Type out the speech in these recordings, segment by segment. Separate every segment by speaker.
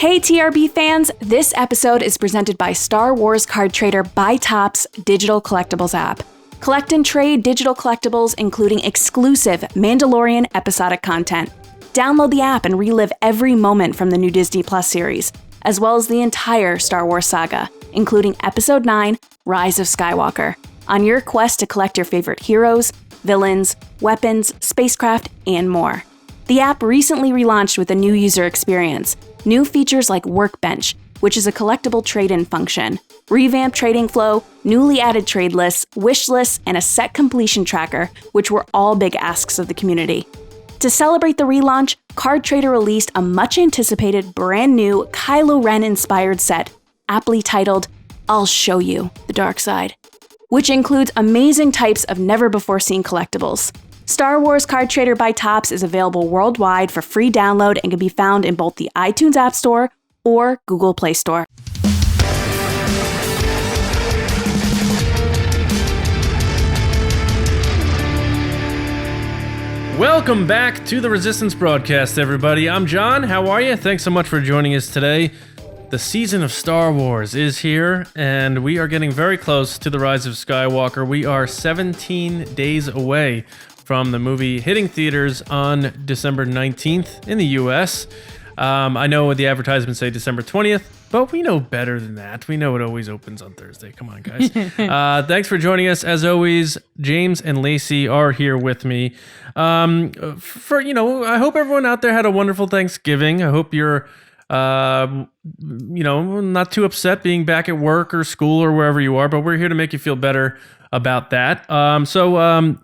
Speaker 1: Hey TRB fans, this episode is presented by Star Wars Card Trader by Topps digital collectibles app. Collect and trade digital collectibles including exclusive Mandalorian episodic content. Download the app and relive every moment from the new Disney Plus series, as well as the entire Star Wars saga, including Episode 9, Rise of Skywalker, on your quest to collect your favorite heroes, villains, weapons, spacecraft, and more. The app recently relaunched with a new user experience, new features like Workbench, which is a collectible trade-in function, revamped trading flow, newly added trade lists, wish lists, and a set completion tracker, which were all big asks of the community. To celebrate the relaunch, Card Trader released a much-anticipated brand new Kylo Ren-inspired set, aptly titled, I'll Show You the Dark Side, which includes amazing types of never-before-seen collectibles. Star Wars Card Trader by Topps is available worldwide for free download and can be found in both the iTunes App Store or Google Play Store.
Speaker 2: Welcome back to the Resistance broadcast, everybody. I'm John. How are you? Thanks so much for joining us today. The season of Star Wars is here, and we are getting very close to the Rise of Skywalker. We are 17 days away from the movie hitting theaters on December 19th in the US. I know what the advertisements say December 20th, but we know better than that. We know it always opens on Thursday. Come on, guys. Thanks for joining us. As always, James and Lacey are here with me. I hope everyone out there had a wonderful Thanksgiving. I hope you're not too upset being back at work or school or wherever you are, but we're here to make you feel better about that.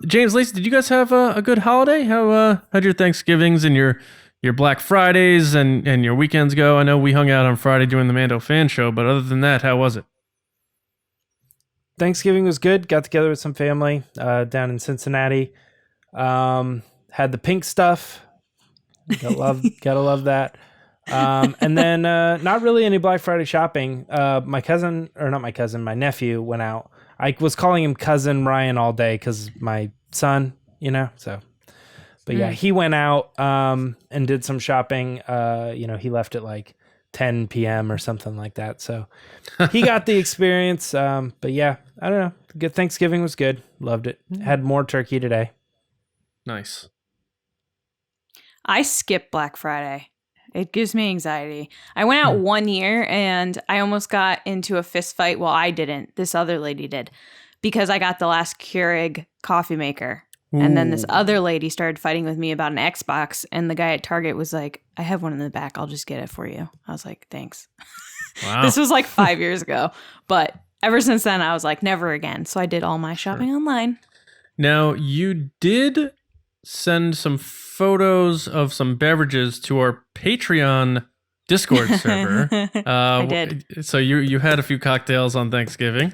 Speaker 2: James, Lacey, did you guys have a good holiday? How'd your Thanksgivings and your Black Fridays and your weekends go? I know we hung out on Friday doing the Mando fan show, but other than that, how was it?
Speaker 3: Thanksgiving was good. Got together with some family down in Cincinnati. Had the pink stuff. Gotta love that. And then not really any Black Friday shopping. My nephew went out. I was calling him Cousin Ryan all day because my son, so. But yeah, he went out and did some shopping. He left at like 10 p.m. or something like that. So he got the experience. But yeah, I don't know. Good Thanksgiving was good. Loved it. Had more turkey today.
Speaker 2: Nice.
Speaker 4: I skipped Black Friday. It gives me anxiety. I went out one year and I almost got into a fist fight. Well, I didn't. This other lady did because I got the last Keurig coffee maker. Ooh. And then this other lady started fighting with me about an Xbox. And the guy at Target was like, I have one in the back. I'll just get it for you. I was like, thanks. Wow. This was like 5 years ago. But ever since then, I was like, never again. So I did all my shopping online.
Speaker 2: Now, you did send some photos of some beverages to our Patreon Discord server.
Speaker 4: I did.
Speaker 2: So you had a few cocktails on Thanksgiving.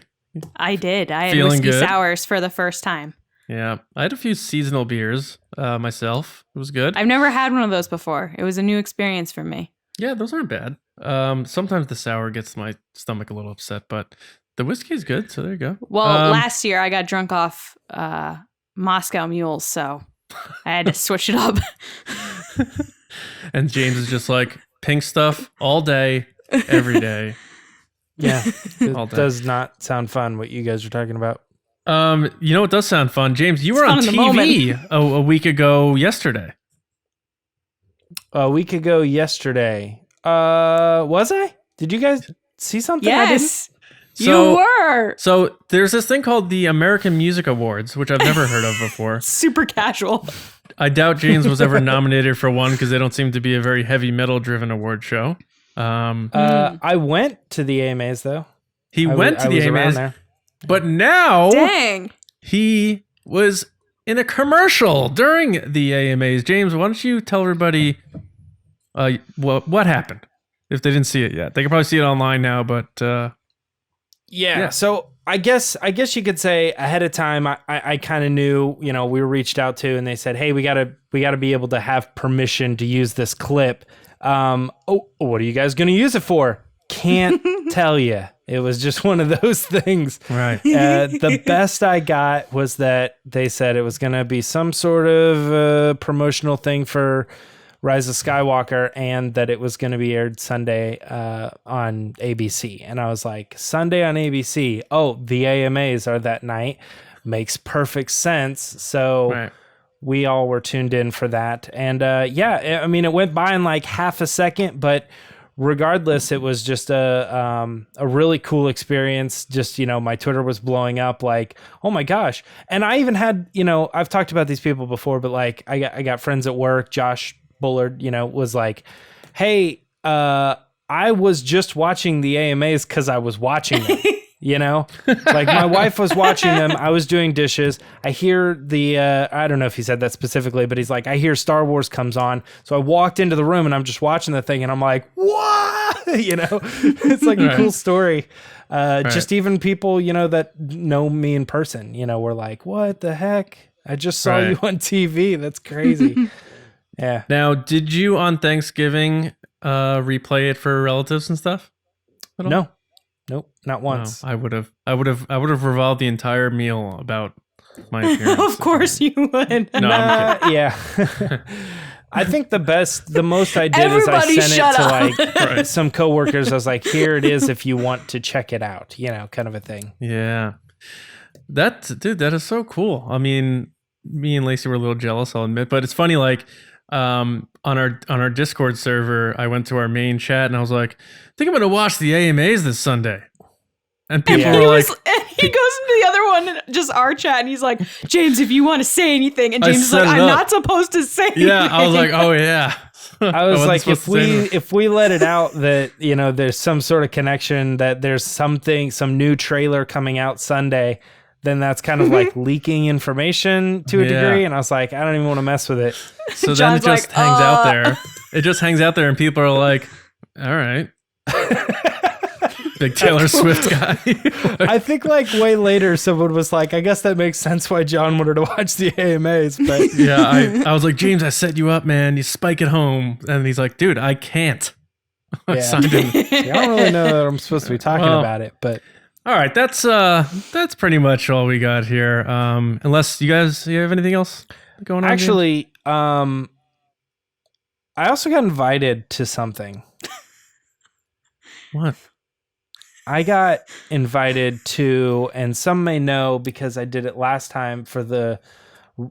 Speaker 4: I did. I had
Speaker 2: Feeling
Speaker 4: whiskey
Speaker 2: good?
Speaker 4: sours for the first time.
Speaker 2: Yeah. I had a few seasonal beers myself. It was good.
Speaker 4: I've never had one of those before. It was a new experience for me.
Speaker 2: Yeah, those aren't bad. Sometimes the sour gets my stomach a little upset, but the whiskey is good. So there you go.
Speaker 4: Well, last year I got drunk off Moscow Mules, so I had to switch it up.
Speaker 2: And James is just like, pink stuff all day, every day.
Speaker 3: Yeah, it does not sound fun what you guys are talking about.
Speaker 2: It does sound fun. James, you were on TV a week ago yesterday.
Speaker 3: A week ago yesterday. Was I? Did you guys see something?
Speaker 4: Yes. You were.
Speaker 2: So there's this thing called the American Music Awards, which I've never heard of before.
Speaker 4: Super casual.
Speaker 2: I doubt James was ever nominated for one because they don't seem to be a very heavy metal driven award show.
Speaker 3: I went to the AMAs though.
Speaker 2: He went to the AMAs, but now he was in a commercial during the AMAs. James, why don't you tell everybody what happened if they didn't see it yet? They can probably see it online now, but
Speaker 3: yeah. So I guess you could say ahead of time, I kind of knew, we were reached out to and they said, hey, we gotta be able to have permission to use this clip. What are you guys going to use it for? Can't tell you. It was just one of those things.
Speaker 2: Right.
Speaker 3: The best I got was that they said it was going to be some sort of promotional thing for Rise of Skywalker, and that it was going to be aired Sunday on ABC. And I was like, Sunday on ABC. Oh, the AMAs are that night. Makes perfect sense. So we all were tuned in for that. And I mean, it went by in like half a second, but regardless, it was just a really cool experience. Just, my Twitter was blowing up like, oh my gosh. And I even had, I've talked about these people before, but like I got friends at work. Josh Bullard, was like, hey, I was just watching the AMAs because I was watching them. Like my wife was watching them. I was doing dishes. I hear I don't know if he said that specifically, but he's like, I hear Star Wars comes on. So I walked into the room and I'm just watching the thing and I'm like, what? It's like a cool story. Just even people, that know me in person, were like, what the heck? I just saw you on TV. That's crazy. Yeah.
Speaker 2: Now, did you on Thanksgiving replay it for relatives and stuff?
Speaker 3: No. Nope, not once.
Speaker 2: No, I would have revolved the entire meal about my appearance.
Speaker 4: Of course you would.
Speaker 2: No, I'm kidding.
Speaker 3: Yeah. I think the most I did
Speaker 4: Everybody
Speaker 3: is I sent it to
Speaker 2: Right.
Speaker 3: some coworkers. I was like, here it is if you want to check it out, kind of a thing.
Speaker 2: Yeah. That is so cool. I mean, me and Lacey were a little jealous, I'll admit, but it's funny, like, on our Discord server, I went to our main chat and I was like, I think I'm gonna watch the AMAs this Sunday. And people were like,
Speaker 4: he goes into the other one, just our chat, and he's like, James, if you want to say anything, and James is like, I'm not supposed to say anything.
Speaker 2: Yeah, I was like, oh yeah.
Speaker 3: I was like, if we let it out that, there's some sort of connection, that there's some new trailer coming out Sunday, then that's kind of like leaking information to a degree. And I was like, I don't even want to mess with it.
Speaker 2: So then it just hangs out there. It just hangs out there and people are like, all right. Big Taylor Swift guy.
Speaker 3: I think like way later, someone was like, I guess that makes sense why John wanted to watch the AMAs. But
Speaker 2: yeah, I was like, James, I set you up, man. You spike it home. And he's like, dude, I can't. I signed him.
Speaker 3: I don't really know that I'm supposed to be talking about it, but.
Speaker 2: All right, that's pretty much all we got here. Unless you have anything else going on?
Speaker 3: Actually, I also got invited to something.
Speaker 2: What?
Speaker 3: I got invited to, and some may know because I did it last time for the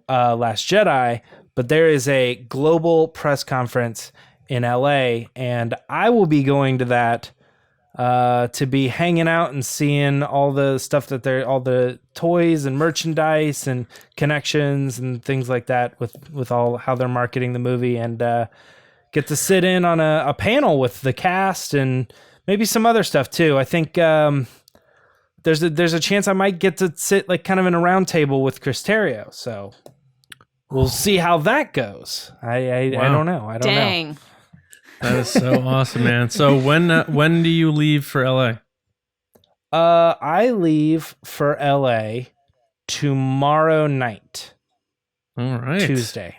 Speaker 3: Last Jedi, but there is a global press conference in LA, and I will be going to that. To be hanging out and seeing all the stuff that all the toys and merchandise and connections and things like that with all how they're marketing the movie, and get to sit in on a panel with the cast and maybe some other stuff too. I think there's a chance I might get to sit like kind of in a round table with Chris Terrio. So we'll see how that goes. I don't know. I don't know.
Speaker 2: That is so awesome, man. So when do you leave for LA?
Speaker 3: I leave for LA tomorrow night.
Speaker 2: All right.
Speaker 3: Tuesday.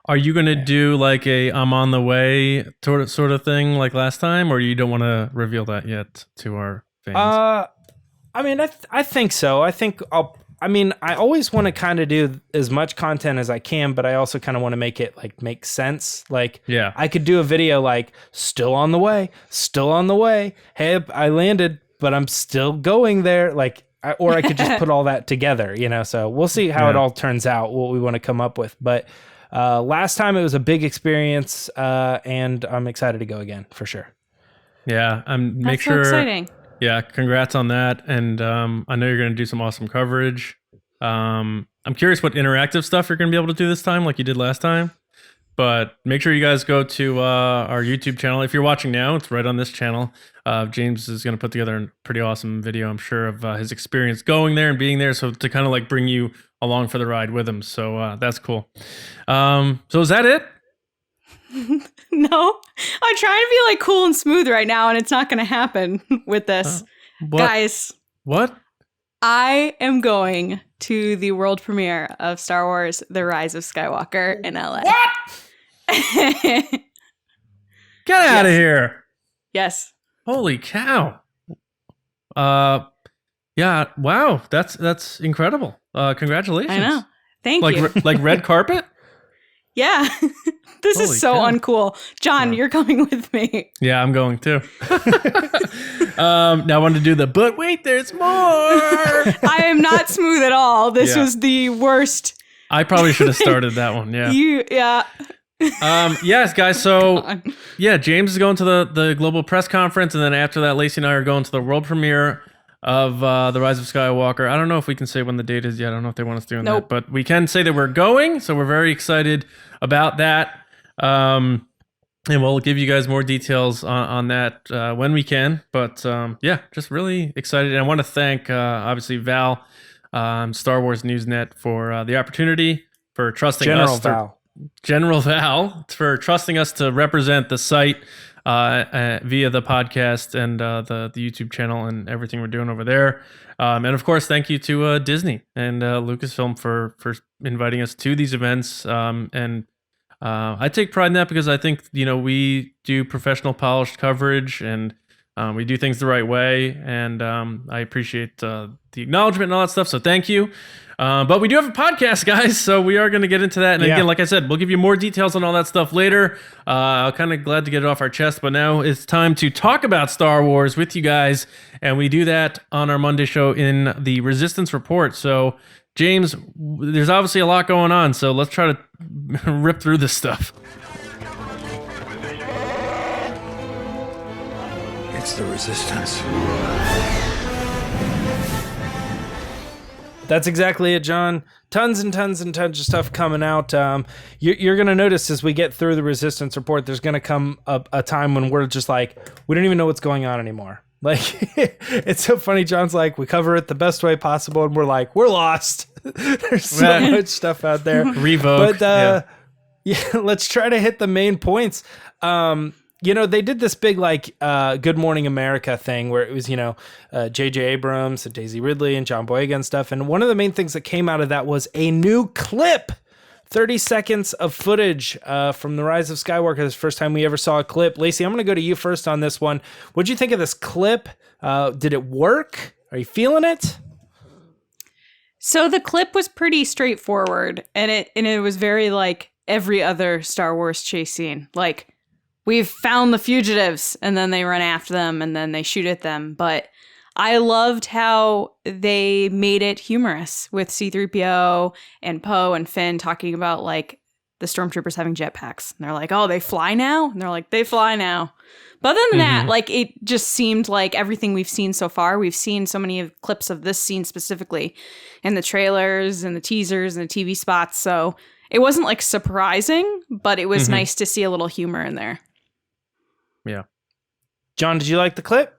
Speaker 2: Are you going to do like a I'm on the way sort of thing like last time, or you don't want to reveal that yet to our fans?
Speaker 3: I mean, I think so. I always want to kind of do as much content as I can, but I also kind of want to make it like make sense. Like,
Speaker 2: yeah,
Speaker 3: I could do a video like still on the way. Hey, I landed, but I'm still going there. Like, or I could just put all that together, so we'll see how it all turns out, what we want to come up with. But last time it was a big experience, and I'm excited to go again for sure.
Speaker 2: Yeah.
Speaker 4: That's so exciting.
Speaker 2: Yeah, congrats on that. And I know you're going to do some awesome coverage. I'm curious what interactive stuff you're going to be able to do this time like you did last time. But make sure you guys go to our YouTube channel. If you're watching now, it's right on this channel. James is going to put together a pretty awesome video, I'm sure, of his experience going there and being there. So to kind of like bring you along for the ride with him. So that's cool. So is that it?
Speaker 4: No, I'm trying to be like cool and smooth right now, and it's not going to happen with this. Guys.
Speaker 2: What?
Speaker 4: I am going to the world premiere of Star Wars: The Rise of Skywalker in LA.
Speaker 2: What? Get out of here.
Speaker 4: Yes.
Speaker 2: Holy cow. Yeah, wow. That's incredible. Congratulations.
Speaker 4: I know. Thank you.
Speaker 2: Like red carpet?
Speaker 4: Yeah. This
Speaker 2: Holy
Speaker 4: is so
Speaker 2: cow.
Speaker 4: uncool. John, you're coming with me.
Speaker 2: Yeah, I'm going too. Now I want to do but wait, there's more.
Speaker 4: I am not smooth at all. This
Speaker 2: Yeah.
Speaker 4: was the worst.
Speaker 2: I probably should have started that one. Yeah. Yes, guys. So yeah, James is going to the global press conference, and then after that, Lacey and I are going to the world premiere of the Rise of Skywalker. I don't know if we can say when the date is yet. I don't know if they want us doing that, but we can say that we're going. So we're very excited about that. And we'll give you guys more details on that when we can. But yeah, just really excited. And I want to thank obviously Val, Star Wars Newsnet for the opportunity, for trusting General Val for trusting us to represent the site via the podcast and the YouTube channel and everything we're doing over there. And of course, thank you to Disney and Lucasfilm for inviting us to these events. And I take pride in that because I think, we do professional, polished coverage, and we do things the right way. And I appreciate the acknowledgement and all that stuff. So thank you. But we do have a podcast, guys, so we are going to get into that. And again, like I said, we'll give you more details on all that stuff later. I'm kind of glad to get it off our chest, but now it's time to talk about Star Wars with you guys. And we do that on our Monday show in the Resistance Report. So James, there's obviously a lot going on, so let's try to rip through this stuff.
Speaker 5: It's the Resistance.
Speaker 3: That's exactly it, John. Tons and tons and tons of stuff coming out. You're going to notice as we get through the Resistance Report, there's going to come a time when we're just like, we don't even know what's going on anymore. Like, it's so funny. John's like, we cover it the best way possible, and we're like, we're lost. There's so much stuff out there.
Speaker 2: Revoke.
Speaker 3: But yeah, let's try to hit the main points. They did this big Good Morning America thing where it was, J.J. Abrams and Daisy Ridley and John Boyega and stuff. And one of the main things that came out of that was a new clip. 30 seconds of footage from the Rise of Skywalker. This is the first time we ever saw a clip. Lacey, I'm going to go to you first on this one. What'd you think of this clip? Did it work? Are you feeling it?
Speaker 4: So the clip was pretty straightforward, and it was very like every other Star Wars chase scene. Like, we've found the fugitives, and then they run after them, and then they shoot at them. But I loved how they made it humorous with C-3PO and Poe and Finn talking about like the stormtroopers having jetpacks. And they're like, oh, they fly now? And they're like, they fly now. But other than that, like, it just seemed like everything we've seen so far. We've seen so many clips of this scene specifically in the trailers and the teasers and the TV spots. So it wasn't like surprising, but it was nice to see a little humor in there.
Speaker 2: Yeah.
Speaker 3: John, did you like the clip?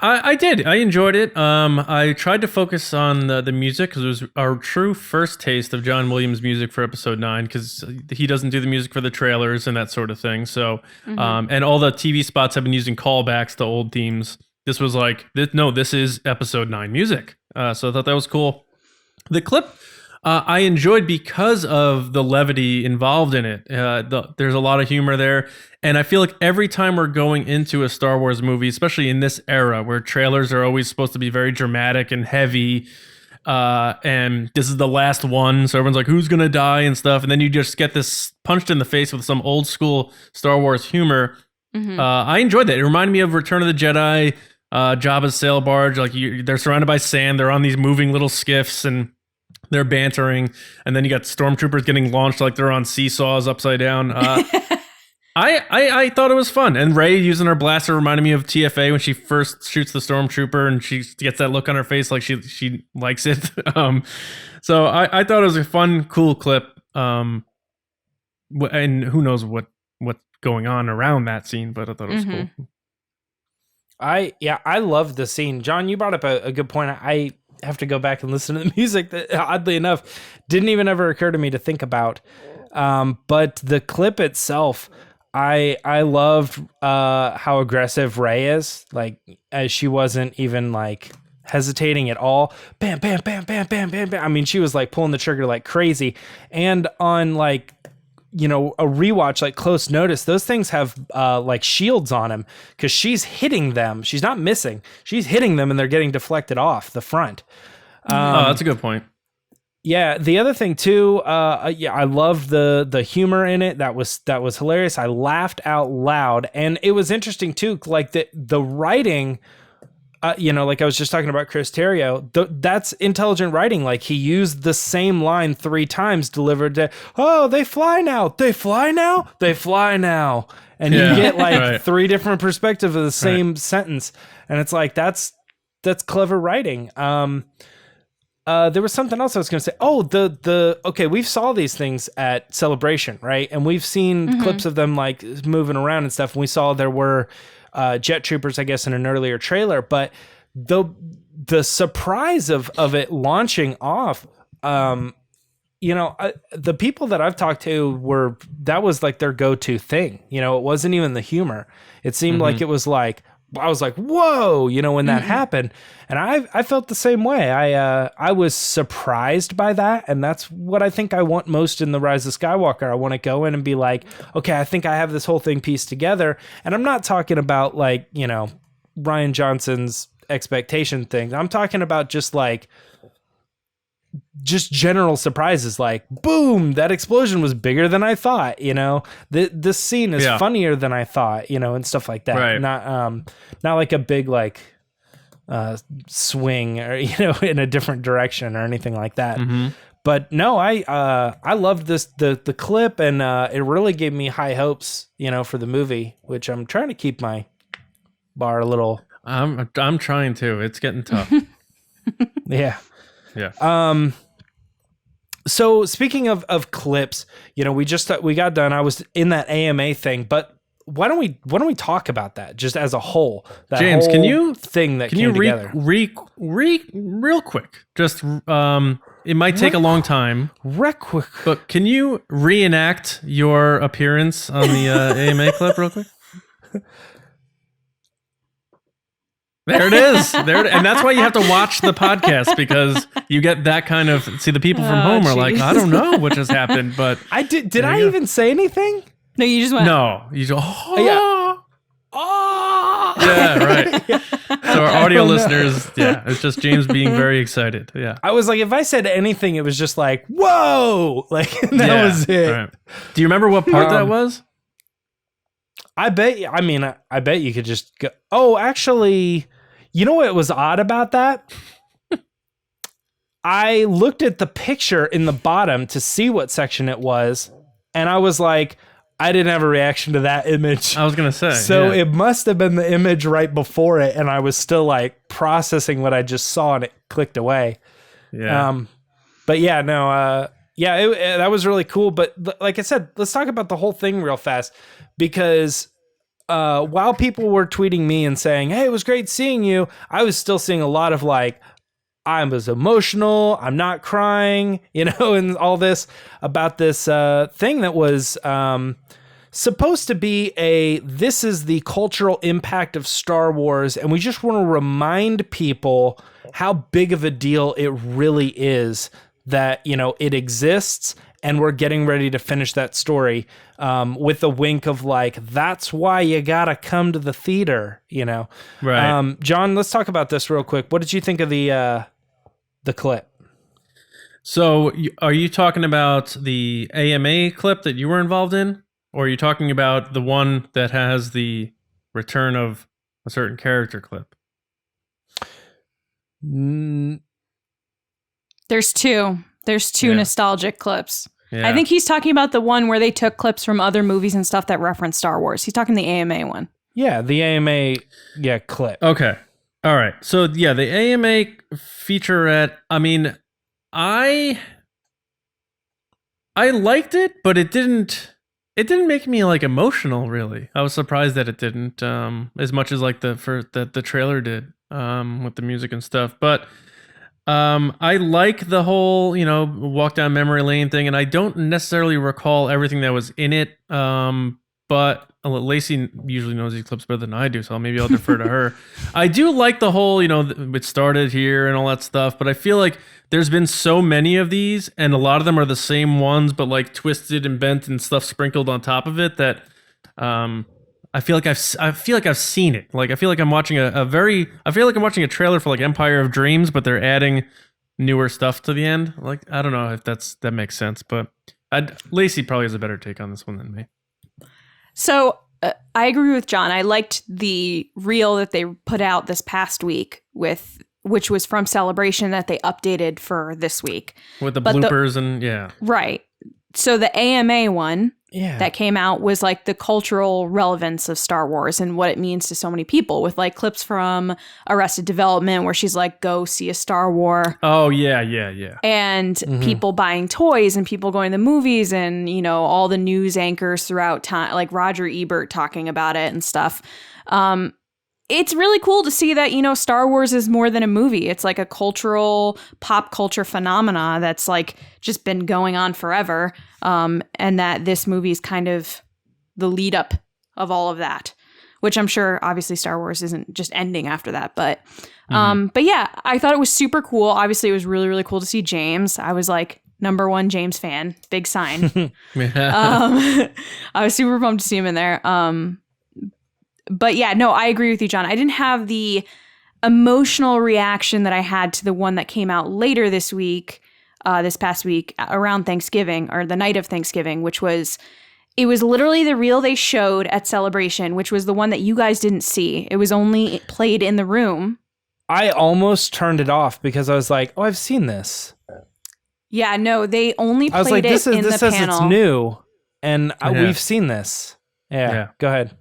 Speaker 2: I did. I enjoyed it. I tried to focus on the music because it was our true first taste of John Williams' music for Episode 9, because he doesn't do the music for the trailers and that sort of thing. So, and all the TV spots have been using callbacks to old themes. This was like, this is Episode 9 music. So I thought that was cool. The clip I enjoyed because of the levity involved in it. There's a lot of humor there. And I feel like every time we're going into a Star Wars movie, especially in this era where trailers are always supposed to be very dramatic and heavy, and this is the last one, so everyone's like, who's going to die and stuff. And then you just get this punched in the face with some old school Star Wars humor. I enjoyed that. It reminded me of Return of the Jedi, Jabba's sail barge. Like, they're surrounded by sand. They're on these moving little skiffs, and they're bantering, and then you got stormtroopers getting launched like they're on seesaws upside down. I thought it was fun, and Rey using her blaster reminded me of TFA when she first shoots the stormtrooper, and she gets that look on her face like she likes it. So I thought it was a fun, cool clip. And who knows what's going on around that scene, but I thought it was cool.
Speaker 3: I love the scene. John, you brought up a good point. I have to go back and listen to the music that, oddly enough, didn't even ever occur to me to think about. But the clip itself, I loved how aggressive Rey is. Like, as she wasn't even like hesitating at all. Bam, bam, bam, bam, bam, bam, bam. I mean, she was like pulling the trigger like crazy. And on like, a rewatch, like Close Notice, those things have like shields on them because she's hitting them. She's not missing. She's hitting them and they're getting deflected off the front.
Speaker 2: That's a good point.
Speaker 3: Yeah, the other thing too, I love the humor in it. That was hilarious. I laughed out loud, and it was interesting too. Like the writing, like I was just talking about Chris Terrio. That's intelligent writing. Like he used the same line 3 times, delivered to, "Oh, they fly now. They fly now. They fly now," and you get like 3 different perspectives of the same sentence, and it's like that's clever writing. There was something else I was going to say. Oh, okay, we've saw these things at Celebration, right? And we've seen clips of them like moving around and stuff. And we saw there were jet troopers, I guess, in an earlier trailer. But the surprise of it launching off, the people that I've talked to that was like their go-to thing. It wasn't even the humor. It seemed like it was like, I was like, whoa, when that happened. And I felt the same way. I was surprised by that. And that's what I think I want most in the Rise of Skywalker. I want to go in and be like, okay, I think I have this whole thing pieced together. And I'm not talking about like, Rian Johnson's expectation thing. I'm talking about just general surprises, like boom, that explosion was bigger than I thought. This scene is funnier than I thought, and stuff like that.
Speaker 2: Right.
Speaker 3: Not like a big swing or in a different direction or anything like that. But no, I loved the clip, and it really gave me high hopes for the movie, which I'm trying to keep my bar a little.
Speaker 2: I'm trying to. It's getting tough.
Speaker 3: Yeah.
Speaker 2: So
Speaker 3: speaking of clips, we got done. I was in that AMA thing, but why don't we talk about that just as a whole? That
Speaker 2: James,
Speaker 3: whole
Speaker 2: can you
Speaker 3: thing that came together?
Speaker 2: Real quick? Just it might take a long time.
Speaker 3: Quick.
Speaker 2: But can you reenact your appearance on the AMA clip real quick? There it is. And that's why you have to watch the podcast, because you get that kind of. See, the people from home are like, I don't know what just happened, but
Speaker 3: Did I even say anything?
Speaker 4: No, you just went.
Speaker 2: No, you just.
Speaker 3: Yeah. Oh.
Speaker 2: Yeah, right. So our audio listeners, it's just James being very excited. Yeah.
Speaker 3: I was like, if I said anything, it was just like, whoa, like that was it.
Speaker 2: Right. Do you remember what part that was?
Speaker 3: I bet you could just go. Oh, actually, you know what was odd about that? I looked at the picture in the bottom to see what section it was, and I was like, I didn't have a reaction to that image.
Speaker 2: I was going to say.
Speaker 3: So it must have been the image right before it, and I was still like processing what I just saw, and it clicked away.
Speaker 2: Yeah.
Speaker 3: But yeah, no, that was really cool. But like I said, let's talk about the whole thing real fast, because while people were tweeting me and saying, hey, it was great seeing you, I was still seeing a lot of like, I was emotional, I'm not crying, and all this about this thing that was supposed to be this is the cultural impact of Star Wars, and we just want to remind people how big of a deal it really is that, it exists, and we're getting ready to finish that story with a wink of like, that's why you gotta come to the theater,
Speaker 2: Right.
Speaker 3: John, let's talk about this real quick. What did you think of the clip?
Speaker 2: So are you talking about the AMA clip that you were involved in? Or are you talking about the one that has the return of a certain character clip?
Speaker 4: There's two nostalgic clips.
Speaker 2: Yeah.
Speaker 4: I think he's talking about the one where they took clips from other movies and stuff that reference Star Wars. He's talking the AMA one.
Speaker 3: Yeah, the AMA clip.
Speaker 2: Okay. All right. So yeah, the AMA featurette, I mean, I liked it, but it didn't make me like emotional really. I was surprised that it didn't as much as like the trailer did with the music and stuff. But I like the whole, walk down memory lane thing, and I don't necessarily recall everything that was in it. But Lacey usually knows these clips better than I do, so maybe I'll defer to her. I do like the whole, it started here and all that stuff, but I feel like there's been so many of these, and a lot of them are the same ones, but like twisted and bent and stuff sprinkled on top of it, that I feel like I've seen it. Like I feel like I'm watching a trailer for like Empire of Dreams, but they're adding newer stuff to the end. Like, I don't know if that makes sense, but Lacey probably has a better take on this one than me.
Speaker 4: So I agree with John. I liked the reel that they put out this past week which was from Celebration that they updated for this week.
Speaker 2: With the bloopers
Speaker 4: Right. So the AMA one that came out was like the cultural relevance of Star Wars and what it means to so many people, with like clips from Arrested Development where she's like, go see a Star War.
Speaker 2: Oh, yeah.
Speaker 4: And people buying toys and people going to the movies and, you know, all the news anchors throughout time, like Roger Ebert talking about it and stuff. It's really cool to see that, you know, Star Wars is more than a movie. It's like a cultural, pop culture phenomena that's like just been going on forever. And that this movie is kind of the lead up of all of that, which I'm sure obviously Star Wars isn't just ending after that. But yeah, I thought it was super cool. Obviously, it was really, really cool to see James. I was like #1 James fan, big sign. I was super pumped to see him in there. But yeah, no, I agree with you, John. I didn't have the emotional reaction that I had to the one that came out later this past week, around Thanksgiving, or the night of Thanksgiving, it was literally the reel they showed at Celebration, which was the one that you guys didn't see. It was only played in the room.
Speaker 3: I almost turned it off because I was like, oh, I've seen this.
Speaker 4: Yeah, no, they only played
Speaker 3: this
Speaker 4: in the
Speaker 3: says
Speaker 4: panel.
Speaker 3: It's new, and we've seen this. Yeah, go ahead.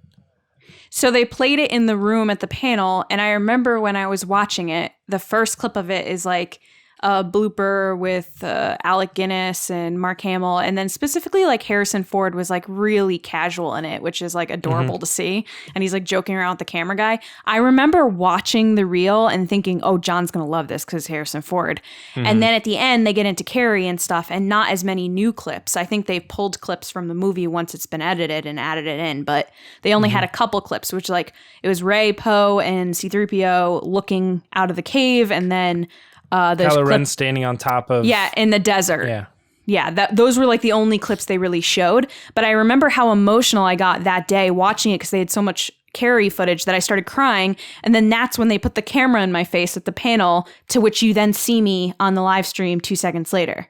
Speaker 4: So they played it in the room at the panel, and I remember when I was watching it, the first clip of it is like a blooper with Alec Guinness and Mark Hamill, and then specifically like Harrison Ford was like really casual in it, which is like adorable to see, and he's like joking around with the camera guy. I remember watching the reel and thinking, oh, John's gonna love this because Harrison Ford. And then at the end they get into Carrie and stuff, and not as many new clips. I think they've pulled clips from the movie once it's been edited and added it in, but they only had a couple clips, which like it was Rey, Poe, and C-3PO looking out of the cave, and then Kylo Ren
Speaker 3: standing on top of...
Speaker 4: Yeah, in the desert.
Speaker 3: Yeah,
Speaker 4: those were like the only clips they really showed. But I remember how emotional I got that day watching it because they had so much Carrie footage that I started crying. And then that's when they put the camera in my face at the panel, to which you then see me on the live stream 2 seconds later.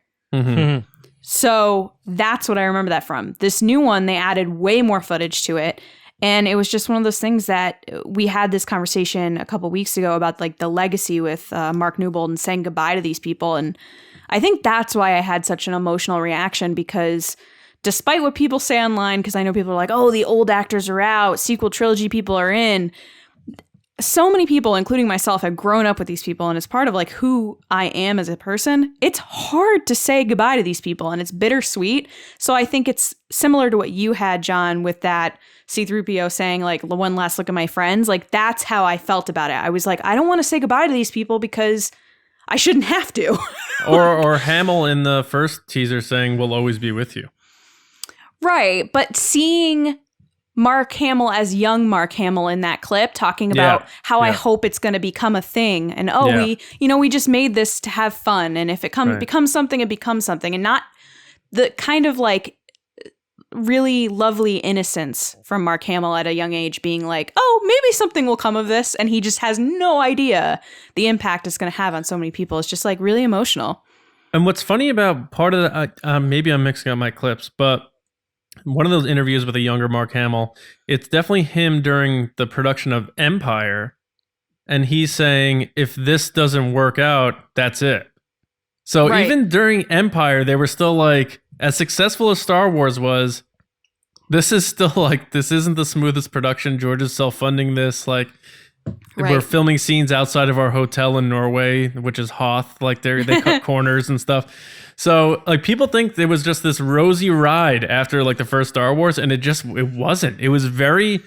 Speaker 4: So that's what I remember that from. This new one, they added way more footage to it. And it was just one of those things that we had this conversation a couple weeks ago about like the legacy with Mark Newbold and saying goodbye to these people. And I think that's why I had such an emotional reaction, because despite what people say online, because I know people are like, oh, the old actors are out, sequel trilogy people are in. So many people, including myself, have grown up with these people, and it's part of like who I am as a person. It's hard to say goodbye to these people, and it's bittersweet. So I think it's similar to what you had, John, with that C-3PO saying like, one last look at my friends. Like, that's how I felt about it. I was like, I don't want to say goodbye to these people because I shouldn't have to.
Speaker 2: or Hamill in the first teaser saying, we'll always be with you. Right.
Speaker 4: But seeing Mark Hamill as young Mark Hamill in that clip talking about how I hope it's going to become a thing, and we just made this to have fun, and if it becomes something, it becomes something, and not the kind of like really lovely innocence from Mark Hamill at a young age being like, oh, maybe something will come of this, and he just has no idea the impact it's going to have on so many people. It's just like really emotional.
Speaker 2: And what's funny about part of the maybe I'm mixing up my clips, but one of those interviews with a younger Mark Hamill, it's definitely him during the production of Empire. And he's saying, if this doesn't work out, that's it. So even during Empire, they were still like, as successful as Star Wars was, this is still like, this isn't the smoothest production. George is self-funding this. Like, we're filming scenes outside of our hotel in Norway, which is Hoth. Like, they cut corners and stuff. So, like, people think it was just this rosy ride after, like, the first Star Wars, and it wasn't. It was very,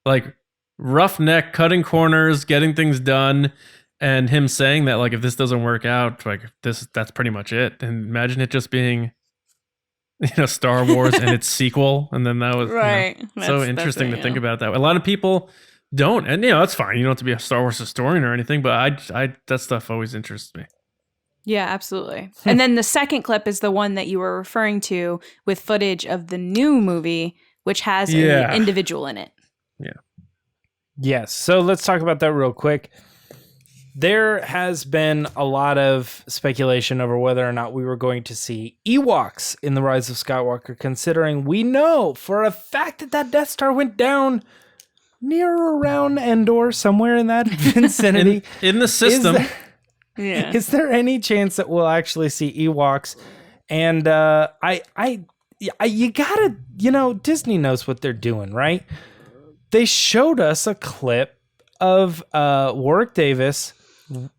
Speaker 2: like, roughneck, cutting corners, getting things done, and him saying that, like, if this doesn't work out, like, that's pretty much it. And imagine it just being, Star Wars and its sequel, and then that was so interesting to think about that way. A lot of people don't, and, that's fine. You don't have to be a Star Wars historian or anything, but I that stuff always interests me.
Speaker 4: Yeah, absolutely. And then the second clip is the one that you were referring to with footage of the new movie, which has an individual in it.
Speaker 2: Yeah.
Speaker 3: Yes. So let's talk about that real quick. there has been a lot of speculation over whether or not we were going to see Ewoks in the Rise of Skywalker, considering we know for a fact that Death Star went down near around Endor, somewhere in that vicinity.
Speaker 2: in the system.
Speaker 3: Is there any chance that we'll actually see Ewoks? And you gotta, Disney knows what they're doing, right? They showed us a clip of Warwick Davis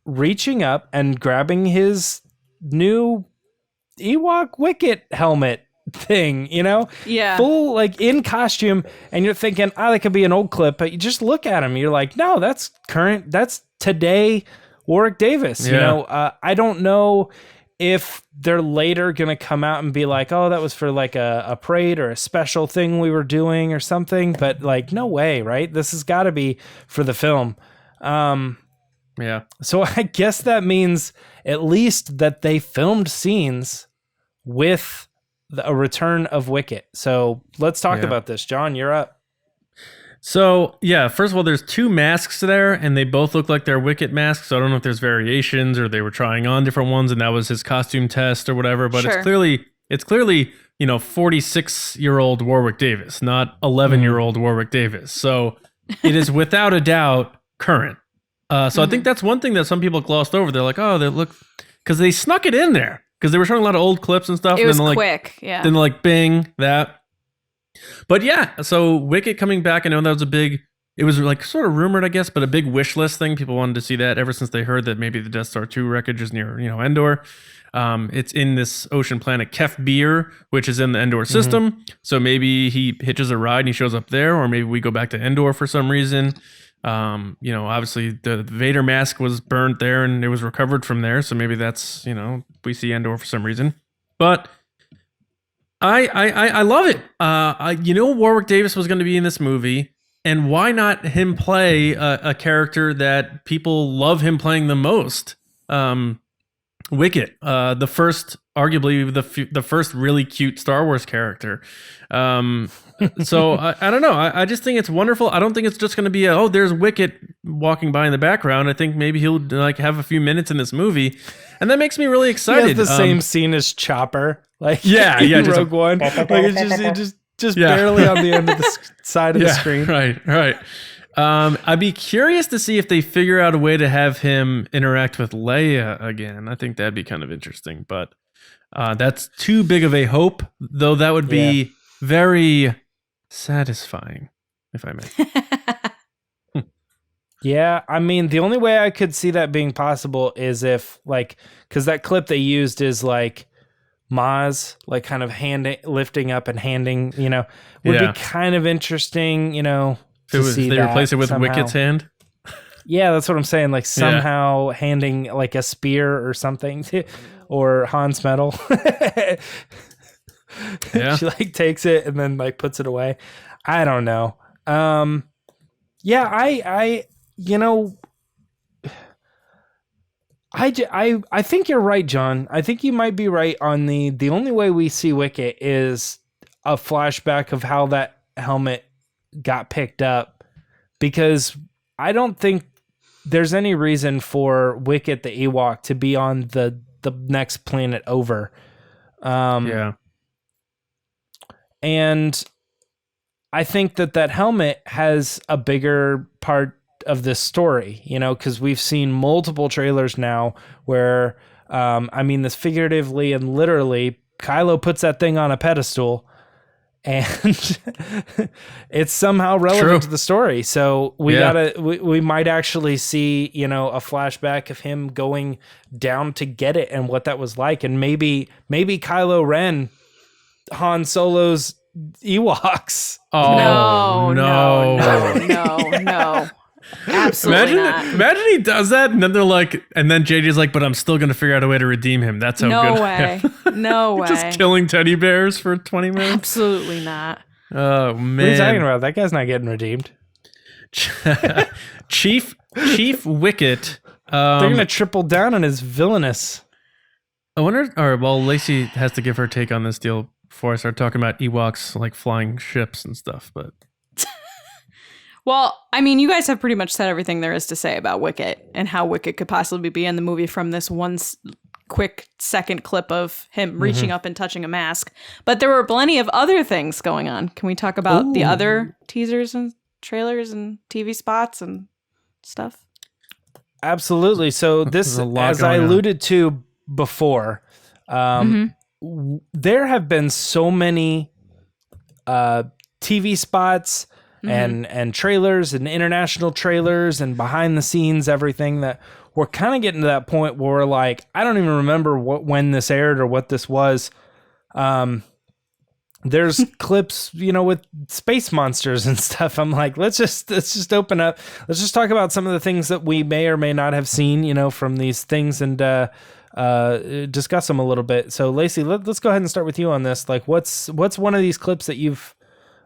Speaker 3: reaching up and grabbing his new Ewok Wicket helmet thing,
Speaker 4: Yeah.
Speaker 3: full in costume, and you're thinking, that could be an old clip, but you just look at him, you're like, no, that's current, that's today Warwick Davis. I don't know if they're later gonna come out and be like, oh, that was for a parade or a special thing we were doing or something, but no way, right? This has got to be for the film.
Speaker 2: Yeah.
Speaker 3: So I guess that means at least that they filmed scenes with a return of Wicket. So let's talk about this. John, you're up.
Speaker 2: So, yeah, first of all, there's 2 masks there, and they both look like they're Wicket masks. So I don't know if there's variations or they were trying on different ones, and that was his costume test or whatever. But
Speaker 4: Sure.
Speaker 2: it's clearly 46-year-old Warwick Davis, not 11-year-old Warwick Davis. So it is without a doubt current. So I think that's one thing that some people glossed over. They're like, oh, they look, because they snuck it in there because they were showing a lot of old clips and stuff.
Speaker 4: It
Speaker 2: and
Speaker 4: was
Speaker 2: then
Speaker 4: quick. Yeah.
Speaker 2: Then bing, that. But yeah, so Wicket coming back, I know that was it was sort of rumored, I guess, but a big wish list thing. People wanted to see that ever since they heard that maybe the Death Star 2 wreckage is near, Endor. It's in this ocean planet Kef Bir, which is in the Endor system. So maybe he hitches a ride and he shows up there, or maybe we go back to Endor for some reason. Obviously the Vader mask was burnt there and it was recovered from there. So maybe that's, we see Endor for some reason. But I love it. Warwick Davis was going to be in this movie, and why not him play a character that people love him playing the most? Wicket, arguably the first really cute Star Wars character. So I don't know. I just think it's wonderful. I don't think it's just going to be there's Wicket walking by in the background. I think maybe he'll have a few minutes in this movie, and that makes me really excited.
Speaker 3: He has the same scene as Chopper, in
Speaker 2: just
Speaker 3: Rogue One. It's just barely on the end of the side of the screen.
Speaker 2: Right. I'd be curious to see if they figure out a way to have him interact with Leia again. I think that'd be kind of interesting, but that's too big of a hope, though that would be very satisfying, if I may.
Speaker 3: Yeah, I mean, the only way I could see that being possible is if, because that clip they used is Maz, kind of lifting up and handing, would be kind of interesting,
Speaker 2: If they replace it with
Speaker 3: somehow.
Speaker 2: Wicket's hand?
Speaker 3: Yeah, that's what I'm saying. Somehow handing a spear or something, or Han's medal.
Speaker 2: Yeah.
Speaker 3: She takes it and then puts it away. I don't know. I think you're right, John. I think you might be right on the only way we see Wicket is a flashback of how that helmet got picked up, because I don't think there's any reason for Wicket the Ewok to be on the next planet over. And I think that helmet has a bigger part of this story, because we've seen multiple trailers now where, this figuratively and literally, Kylo puts that thing on a pedestal and it's somehow relevant to the story. So we might actually see, a flashback of him going down to get it and what that was like. And maybe Kylo Ren, Han Solo's Ewoks.
Speaker 2: Oh, no.
Speaker 4: Absolutely not.
Speaker 2: Imagine he does that, and then they're and then JJ's but I'm still gonna figure out a way to redeem him. That's how good.
Speaker 4: No way.
Speaker 2: Just killing teddy bears for 20 minutes.
Speaker 4: Absolutely not.
Speaker 2: Oh man.
Speaker 3: What are you talking about? That guy's not getting redeemed.
Speaker 2: Chief Wicket.
Speaker 3: They're gonna triple down on his villainous.
Speaker 2: I wonder. All right. Well, Lacey has to give her take on this deal before I start talking about Ewoks flying ships and stuff. But
Speaker 4: Well, I mean, you guys have pretty much said everything there is to say about Wicket and how Wicket could possibly be in the movie from this quick second clip of him reaching up and touching a mask. But there were plenty of other things going on. Can we talk about the other teasers and trailers and TV spots and stuff?
Speaker 3: Absolutely. So this, as I alluded to before, there have been so many TV spots and trailers and international trailers and behind the scenes everything that we're kind of getting to that point where we're like, I don't even remember when this aired or what this was. There's clips, with space monsters and stuff. I'm like, let's just open up. Let's just talk about some of the things that we may or may not have seen, from these things and discuss them a little bit. So Lacey, let's go ahead and start with you on this. Like, what's one of these clips that you've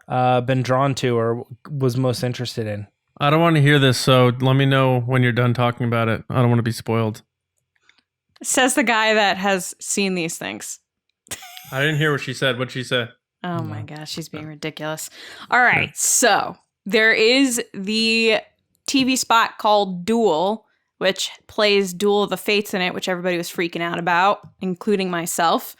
Speaker 3: been drawn to or was most interested in?
Speaker 2: I don't want to hear this, so let me know when you're done talking about it. I don't want to be spoiled.
Speaker 4: Says the guy that has seen these things.
Speaker 2: I didn't hear what she said. What'd she say?
Speaker 4: Oh my gosh, she's being ridiculous. All right, so there is the TV spot called Duel, which plays Duel of the Fates in it, which everybody was freaking out about, including myself.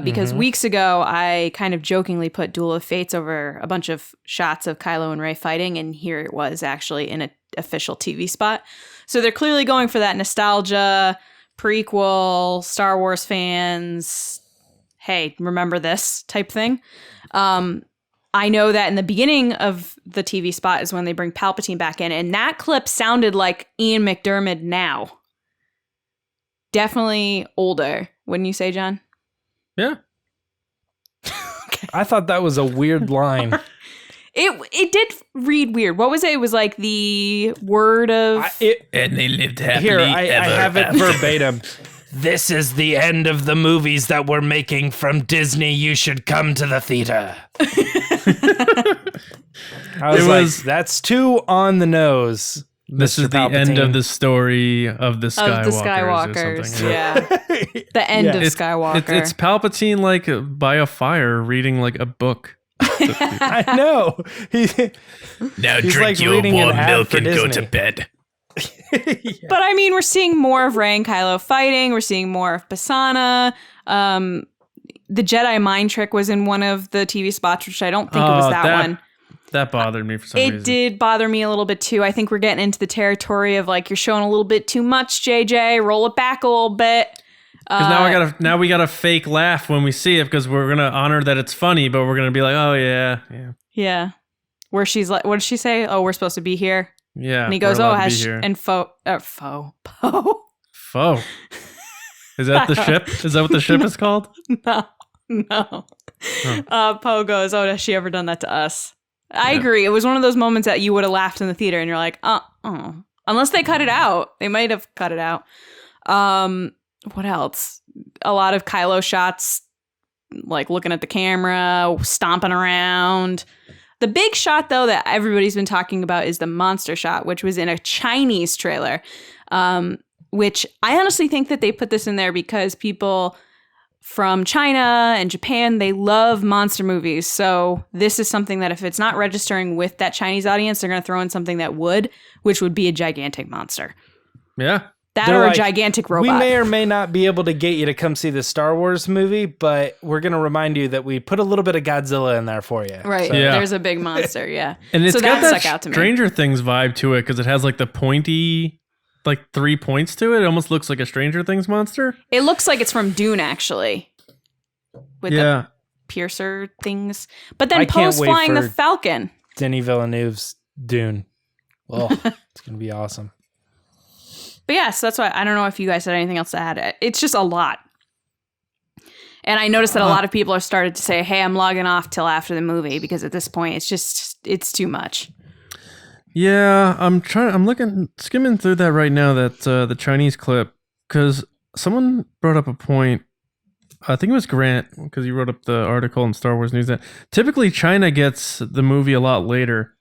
Speaker 4: Because weeks ago, I kind of jokingly put Duel of Fates over a bunch of shots of Kylo and Rey fighting, and here it was actually in an official TV spot. So they're clearly going for that nostalgia, prequel, Star Wars fans, hey, remember this type thing. I know that in the beginning of the TV spot is when they bring Palpatine back in, and that clip sounded like Ian McDiarmid now. Definitely older, wouldn't you say, John?
Speaker 2: Yeah.
Speaker 3: Okay. I thought that was a weird line.
Speaker 4: It did read weird. What was it? It was like the word of...
Speaker 2: and they lived happily
Speaker 3: Here,
Speaker 2: ever
Speaker 3: I have it verbatim. This is the end of the movies that we're making from Disney. You should come to the theater. I was like, that's too on the nose.
Speaker 2: This
Speaker 3: Mr.
Speaker 2: is the
Speaker 3: Palpatine.
Speaker 2: end of the story of the Skywalkers.
Speaker 4: Of the Skywalkers,
Speaker 2: or something.
Speaker 4: yeah. The end of Skywalker.
Speaker 2: It's Palpatine like by a fire reading like a book.
Speaker 3: I know. He's
Speaker 2: Drink
Speaker 3: like
Speaker 2: your
Speaker 3: reading an
Speaker 2: warm
Speaker 3: ad
Speaker 2: milk
Speaker 3: for
Speaker 2: and go
Speaker 3: Disney.
Speaker 2: to bed.
Speaker 4: But I mean, we're seeing more of Rey and Kylo fighting. We're seeing more of Pasaana. The Jedi mind trick was in one of the TV spots, which I don't think it was that one.
Speaker 2: That bothered me for some reason.
Speaker 4: It did bother me a little bit too. I think we're getting into the territory of like, you're showing a little bit too much, JJ. Roll it back a little bit.
Speaker 2: Because now we got a fake laugh when we see it because we're gonna honor that it's funny, but we're gonna be like, oh yeah.
Speaker 4: Where she's like, what did she say? Oh, we're supposed to be here.
Speaker 2: Yeah.
Speaker 4: And he goes,
Speaker 2: we're
Speaker 4: oh,
Speaker 2: allowed to
Speaker 4: has
Speaker 2: be here.
Speaker 4: and Poe.
Speaker 2: Foe. Is that the ship? Is that what the ship is called?
Speaker 4: No. Poe goes, oh, has she ever done that to us? I agree. It was one of those moments that you would have laughed in the theater and you're like, unless they cut it out. They might have cut it out. What else? A lot of Kylo shots, like looking at the camera, stomping around. The big shot, though, that everybody's been talking about is the monster shot, which was in a Chinese trailer, which I honestly think that they put this in there because people from China and Japan, they love monster movies. So this is something that if it's not registering with that Chinese audience, they're going to throw in something that would, which would be a gigantic monster.
Speaker 2: Yeah.
Speaker 4: That
Speaker 3: They're
Speaker 4: or
Speaker 3: like,
Speaker 4: a gigantic robot.
Speaker 3: We may or may not be able to get you to come see the Star Wars movie, but we're going to remind you that we put a little bit of Godzilla in there for you.
Speaker 4: Right.
Speaker 3: So.
Speaker 2: Yeah.
Speaker 4: There's a big monster. Yeah.
Speaker 2: And it's
Speaker 4: so
Speaker 2: got
Speaker 4: that
Speaker 2: that
Speaker 4: stuck out to me.
Speaker 2: Stranger Things vibe to it because it has like the pointy, like 3 points to it. It almost looks like a Stranger Things monster.
Speaker 4: It looks like it's from Dune, actually. With the piercer things. But then
Speaker 3: I can't
Speaker 4: Poe's
Speaker 3: wait
Speaker 4: flying the
Speaker 3: for
Speaker 4: Falcon.
Speaker 3: Denis Villeneuve's Dune. Oh, it's going to be awesome.
Speaker 4: But yeah, so that's why I don't know if you guys had anything else to add. It's just a lot. And I noticed that a lot of people are started to say, hey, I'm logging off till after the movie because at this point it's too much.
Speaker 2: Yeah, I'm skimming through that right now, that the Chinese clip, because someone brought up a point. I think it was Grant, because he wrote up the article in Star Wars News that typically China gets the movie a lot later.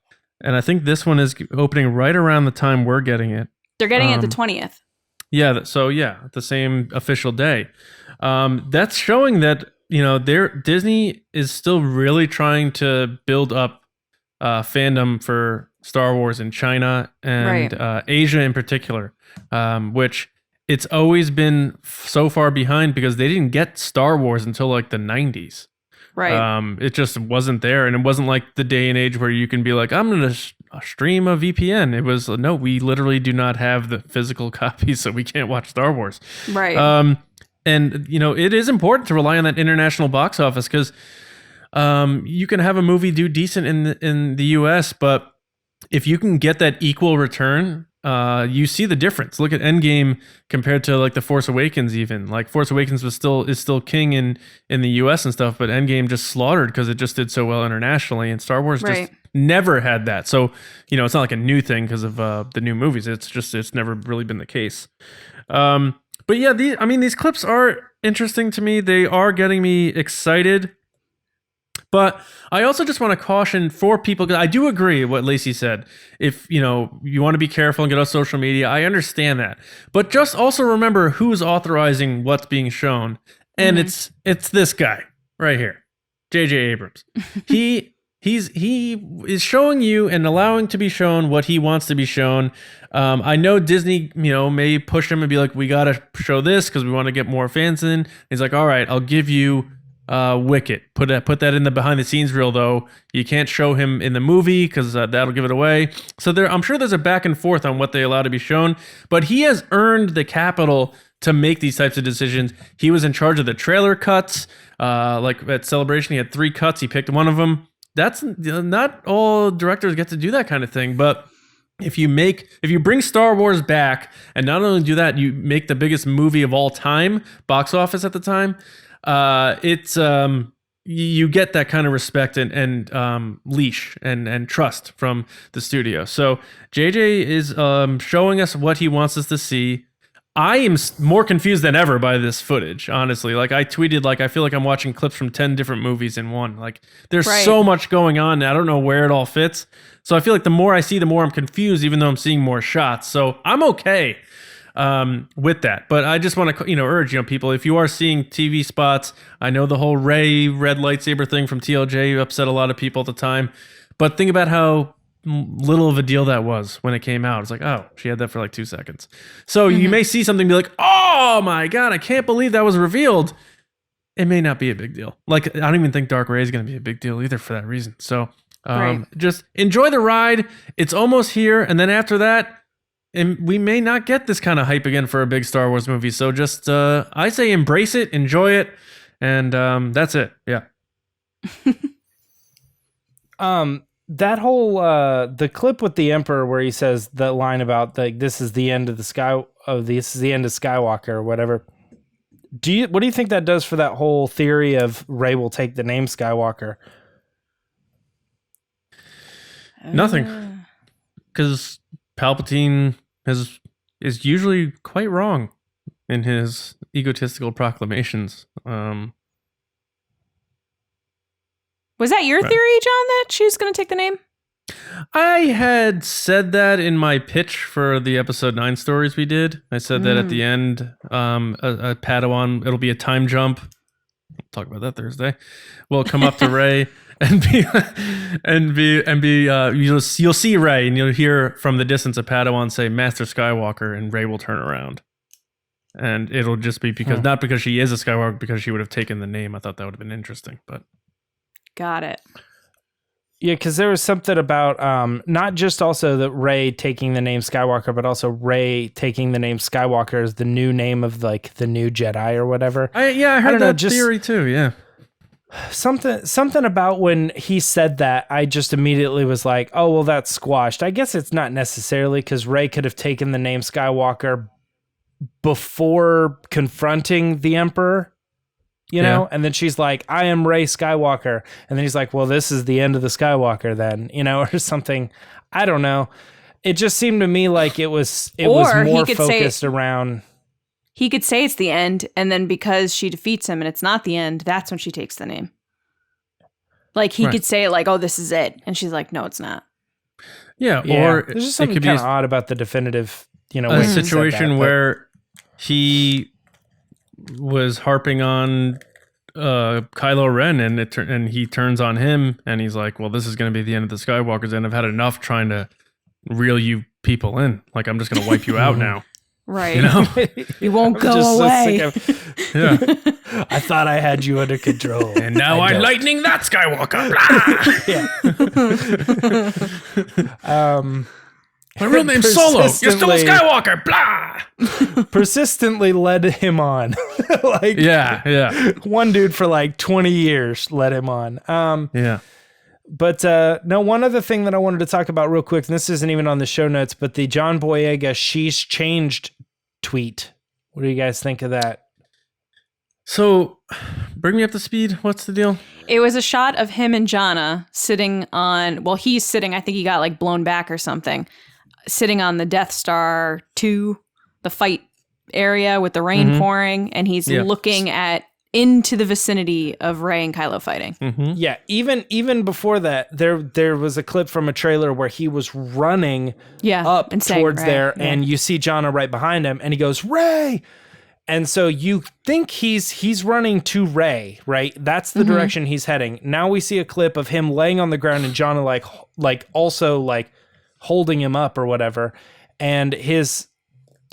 Speaker 2: And I think this one is opening right around the time we're getting it.
Speaker 4: They're getting it the 20th.
Speaker 2: Yeah, the same official day. That's showing that, Disney is still really trying to build up fandom for Star Wars in China and
Speaker 4: Right.
Speaker 2: Asia in particular, which it's always been so far behind because they didn't get Star Wars until like the 90s.
Speaker 4: Right.
Speaker 2: It just wasn't there. And it wasn't like the day and age where you can be like, I'm going to stream a VPN. It was, no, we literally do not have the physical copies, so we can't watch Star Wars.
Speaker 4: Right.
Speaker 2: And, you know, it is important to rely on that international box office because you can have a movie do decent in the US, but if you can get that equal return, you see the difference. Look at Endgame compared to like The Force Awakens. Even like Force Awakens is still king in the US and stuff, but Endgame just slaughtered because it just did so well internationally, and Star Wars just never had that. So, you know, it's not like a new thing because of the new movies. It's never really been the case. But yeah, these clips are interesting to me. They are getting me excited. But I also just want to caution for people, because I do agree with what Lacey said. If, you know, you want to be careful and get off social media, I understand that. But just also remember who's authorizing what's being shown. And it's this guy right here, J.J. Abrams. He is showing you and allowing to be shown what he wants to be shown. I know Disney, you know, may push him and be like, we got to show this because we want to get more fans in. He's like, all right, I'll give you Wicket. Put that in the behind the scenes reel, though. You can't show him in the movie because that'll give it away. So I'm sure there's a back and forth on what they allow to be shown, but he has earned the capital to make these types of decisions. He was in charge of the trailer cuts. Like at Celebration, he had 3 cuts. He picked one of them. That's not all directors get to do that kind of thing, but if you bring Star Wars back, and not only do that, you make the biggest movie of all time, box office at the time, you get that kind of respect and leash and trust from the studio. So JJ is showing us what he wants us to see. I am more confused than ever by this footage, honestly. Like I tweeted, like I feel like I'm watching clips from 10 different movies in one. Like there's so much going on, and I don't know where it all fits. So I feel like the more I see, the more I'm confused, even though I'm seeing more shots. So I'm okay with that. But I just want to, urge, people, if you are seeing TV spots, I know the whole Rey red lightsaber thing from TLJ upset a lot of people at the time, but think about how little of a deal that was when it came out. It's like, oh, she had that for like 2 seconds. So you may see something and be like, oh my God, I can't believe that was revealed. It may not be a big deal. Like, I don't even think Dark Rey is going to be a big deal either for that reason. So just enjoy the ride. It's almost here. And then after that, and we may not get this kind of hype again for a big Star Wars movie. So just, I say embrace it, enjoy it. And that's it. Yeah.
Speaker 3: That whole the clip with the Emperor where he says the line about this is the end of this is the end of Skywalker or whatever. What do you think that does for that whole theory of Rey will take the name Skywalker?
Speaker 2: Nothing, because Palpatine is usually quite wrong in his egotistical proclamations.
Speaker 4: Was that your theory, John, that she was going to take the name?
Speaker 2: I had said that in my pitch for the episode 9 stories we did. I said that at the end, a Padawan, it'll be a time jump. We'll talk about that Thursday. We'll come up to Rey and you'll see Rey and you'll hear from the distance a Padawan say Master Skywalker, and Rey will turn around. And it'll just be because, not because she is a Skywalker, because she would have taken the name. I thought that would have been interesting, but.
Speaker 4: Got it.
Speaker 3: Yeah, because there was something about not just also that Rey taking the name Skywalker, but also Rey taking the name Skywalker as the new name of like the new Jedi or whatever.
Speaker 2: I heard that theory too. Yeah,
Speaker 3: something about when he said that, I just immediately was like, oh well, that's squashed. I guess it's not necessarily, because Rey could have taken the name Skywalker before confronting the Emperor. And then she's like, I am Rey Skywalker. And then he's like, well, this is the end of the Skywalker then, or something. I don't know. It just seemed to me like it was more focused around.
Speaker 4: He could say it's the end, and then because she defeats him and it's not the end, that's when she takes the name. Like he could say it like, oh, this is it. And she's like, no, it's not.
Speaker 2: Yeah. Or
Speaker 3: there's just something kind of odd about the definitive,
Speaker 2: a situation where he was harping on Kylo Ren, and he turns on him, and he's like, well, this is going to be the end of the Skywalkers, and I've had enough trying to reel you people in. Like, I'm just going to wipe you out now.
Speaker 4: Right.
Speaker 2: You know?
Speaker 4: You won't go
Speaker 3: Just so
Speaker 4: away.
Speaker 3: sick of-
Speaker 2: Yeah.
Speaker 3: I thought I had you under control.
Speaker 2: And now
Speaker 3: I
Speaker 2: I'm
Speaker 3: don't.
Speaker 2: lightning that Skywalker. Blah!
Speaker 3: Yeah.
Speaker 2: My real name's Solo. You're still a
Speaker 3: Persistently-
Speaker 2: Skywalker. Blah!
Speaker 3: Persistently led him on. Like,
Speaker 2: Yeah.
Speaker 3: one dude for like 20 years led him on.
Speaker 2: Yeah.
Speaker 3: But no, one other thing that I wanted to talk about real quick, and this isn't even on the show notes, but the John Boyega "She's Changed" tweet. What do you guys think of that?
Speaker 2: So, bring me up to speed. What's the deal?
Speaker 4: It was a shot of him and Jonna sitting on, well, he's sitting, I think he got like blown back or something, sitting on the Death Star 2, the fight area with the rain pouring, and he's looking into the vicinity of Rey and Kylo fighting.
Speaker 3: Yeah, even before that, there was a clip from a trailer where he was running up
Speaker 4: and saying
Speaker 3: towards
Speaker 4: Rey.
Speaker 3: there,
Speaker 4: Yeah.
Speaker 3: and you see Jonna right behind him, and he goes, "Rey!" And so you think he's running to Rey, right? That's the direction he's heading. Now we see a clip of him laying on the ground and Jonna like also like holding him up or whatever, and his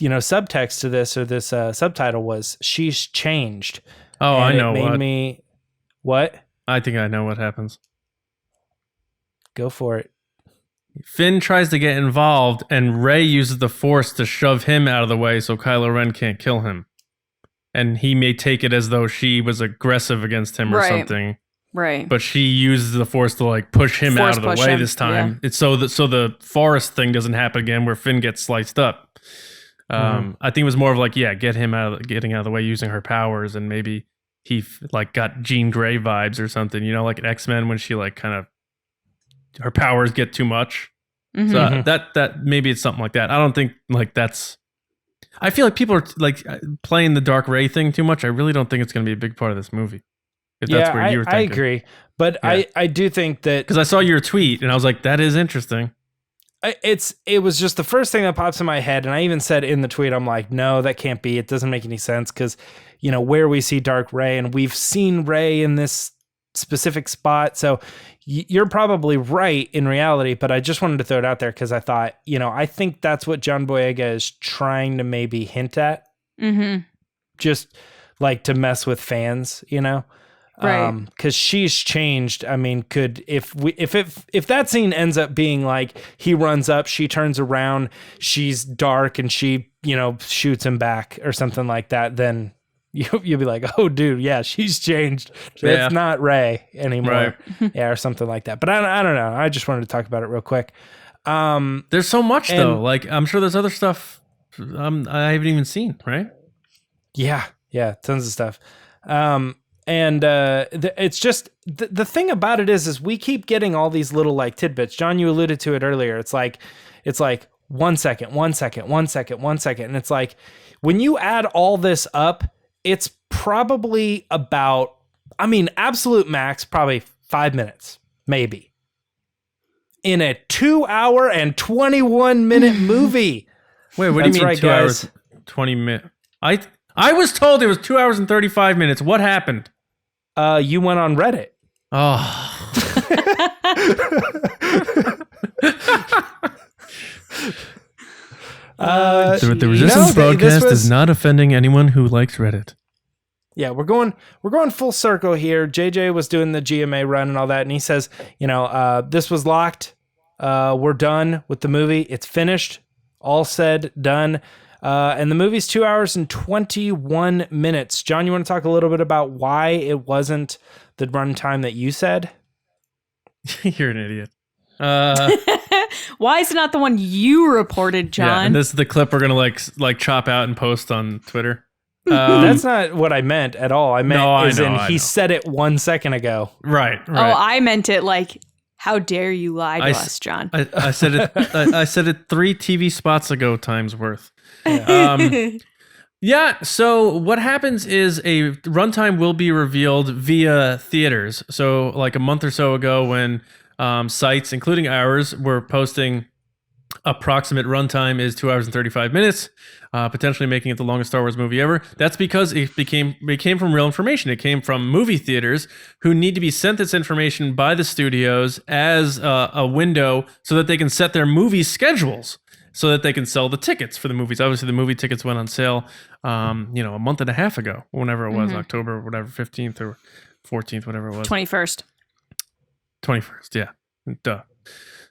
Speaker 3: subtext to this, or this subtitle was "She's changed."
Speaker 2: Oh,
Speaker 3: And
Speaker 2: I know
Speaker 3: it made
Speaker 2: what.
Speaker 3: me what?
Speaker 2: I think I know what happens.
Speaker 3: Go for it.
Speaker 2: Finn tries to get involved, and Rey uses the Force to shove him out of the way so Kylo Ren can't kill him. And he may take it as though she was aggressive against him or
Speaker 4: Right.
Speaker 2: something.
Speaker 4: Right.
Speaker 2: But she uses the Force to like push him
Speaker 4: Force
Speaker 2: out of the
Speaker 4: push
Speaker 2: way
Speaker 4: him,
Speaker 2: this time. It's so the forest thing doesn't happen again where Finn gets sliced up. I think it was more of like, getting out of the way using her powers, and maybe he like got Jean Grey vibes or something, like in X-Men when she like kind of her powers get too much. So that maybe it's something like that. I don't think like that's. I feel like people are like playing the Dark Rey thing too much. I really don't think it's going to be a big part of this movie. If that's where you were
Speaker 3: I
Speaker 2: thinking.
Speaker 3: agree, but
Speaker 2: Yeah.
Speaker 3: I do think that
Speaker 2: Because I saw your tweet and I was like, that is interesting.
Speaker 3: it was just the first thing that pops in my head, and I even said in the tweet, I'm like, no, that can't be. It doesn't make any sense because, where we see Dark Rey, and we've seen Rey in this specific spot, so you're probably right in reality. But I just wanted to throw it out there because I thought, I think that's what John Boyega is trying to maybe hint at, just like to mess with fans,
Speaker 4: Right.
Speaker 3: Because she's changed. I mean, if that scene ends up being like he runs up, she turns around, she's dark, and she shoots him back or something like that, then you'll be like, oh, dude, yeah, she's changed.
Speaker 2: Yeah.
Speaker 3: It's not Rey anymore,
Speaker 2: Right.
Speaker 3: or something like that. But I don't know. I just wanted to talk about it real quick.
Speaker 2: There's so much
Speaker 3: And-
Speaker 2: though. Like I'm sure there's other stuff I haven't even seen. Right?
Speaker 3: Yeah, tons of stuff. It's just the thing about it is we keep getting all these little like tidbits. John, you alluded to it earlier. It's like 1 second, 1 second, 1 second, 1 second, and it's like when you add all this up, it's probably about, absolute max, probably 5 minutes, maybe, in a 2 hour and 21 minute movie.
Speaker 2: Wait, what
Speaker 3: That's
Speaker 2: do you mean
Speaker 3: right,
Speaker 2: 2
Speaker 3: guys.
Speaker 2: hours, 20 minutes? I was told it was 2 hours and 35 minutes. What happened?
Speaker 3: You went on Reddit.
Speaker 2: Oh. The Resistance
Speaker 3: this
Speaker 2: broadcast
Speaker 3: was-
Speaker 2: is not offending anyone who likes Reddit.
Speaker 3: Yeah, we're going full circle here. JJ was doing the GMA run and all that, and he says, this was locked. We're done with the movie. It's finished. All said, done. And the movie's 2 hours and 21 minutes. John, you want to talk a little bit about why it wasn't the runtime that you said?
Speaker 2: You're an idiot.
Speaker 4: Why is it not the one you reported,
Speaker 2: Yeah,
Speaker 4: John?
Speaker 2: and this is the clip we're gonna like chop out and post on Twitter.
Speaker 3: That's not what I meant at all. I meant
Speaker 2: No, I
Speaker 3: as
Speaker 2: know,
Speaker 3: in
Speaker 2: I
Speaker 3: he
Speaker 2: know.
Speaker 3: said it 1 second ago.
Speaker 2: Right.
Speaker 4: Oh, I meant it like, how dare you lie to us, John?
Speaker 2: I said it. I said it 3 TV spots ago times worth. Yeah. So what happens is a runtime will be revealed via theaters. So like a month or so ago, when sites, including ours, were posting approximate runtime is 2 hours and 35 minutes, potentially making it the longest Star Wars movie ever. That's because it came from real information. It came from movie theaters who need to be sent this information by the studios as a window so that they can set their movie schedules, so that they can sell the tickets for the movies. Obviously, the movie tickets went on sale, a month and a half ago, whenever it was, October, whatever, 15th or 14th, whatever it was.
Speaker 4: 21st.
Speaker 2: 21st, yeah. Duh.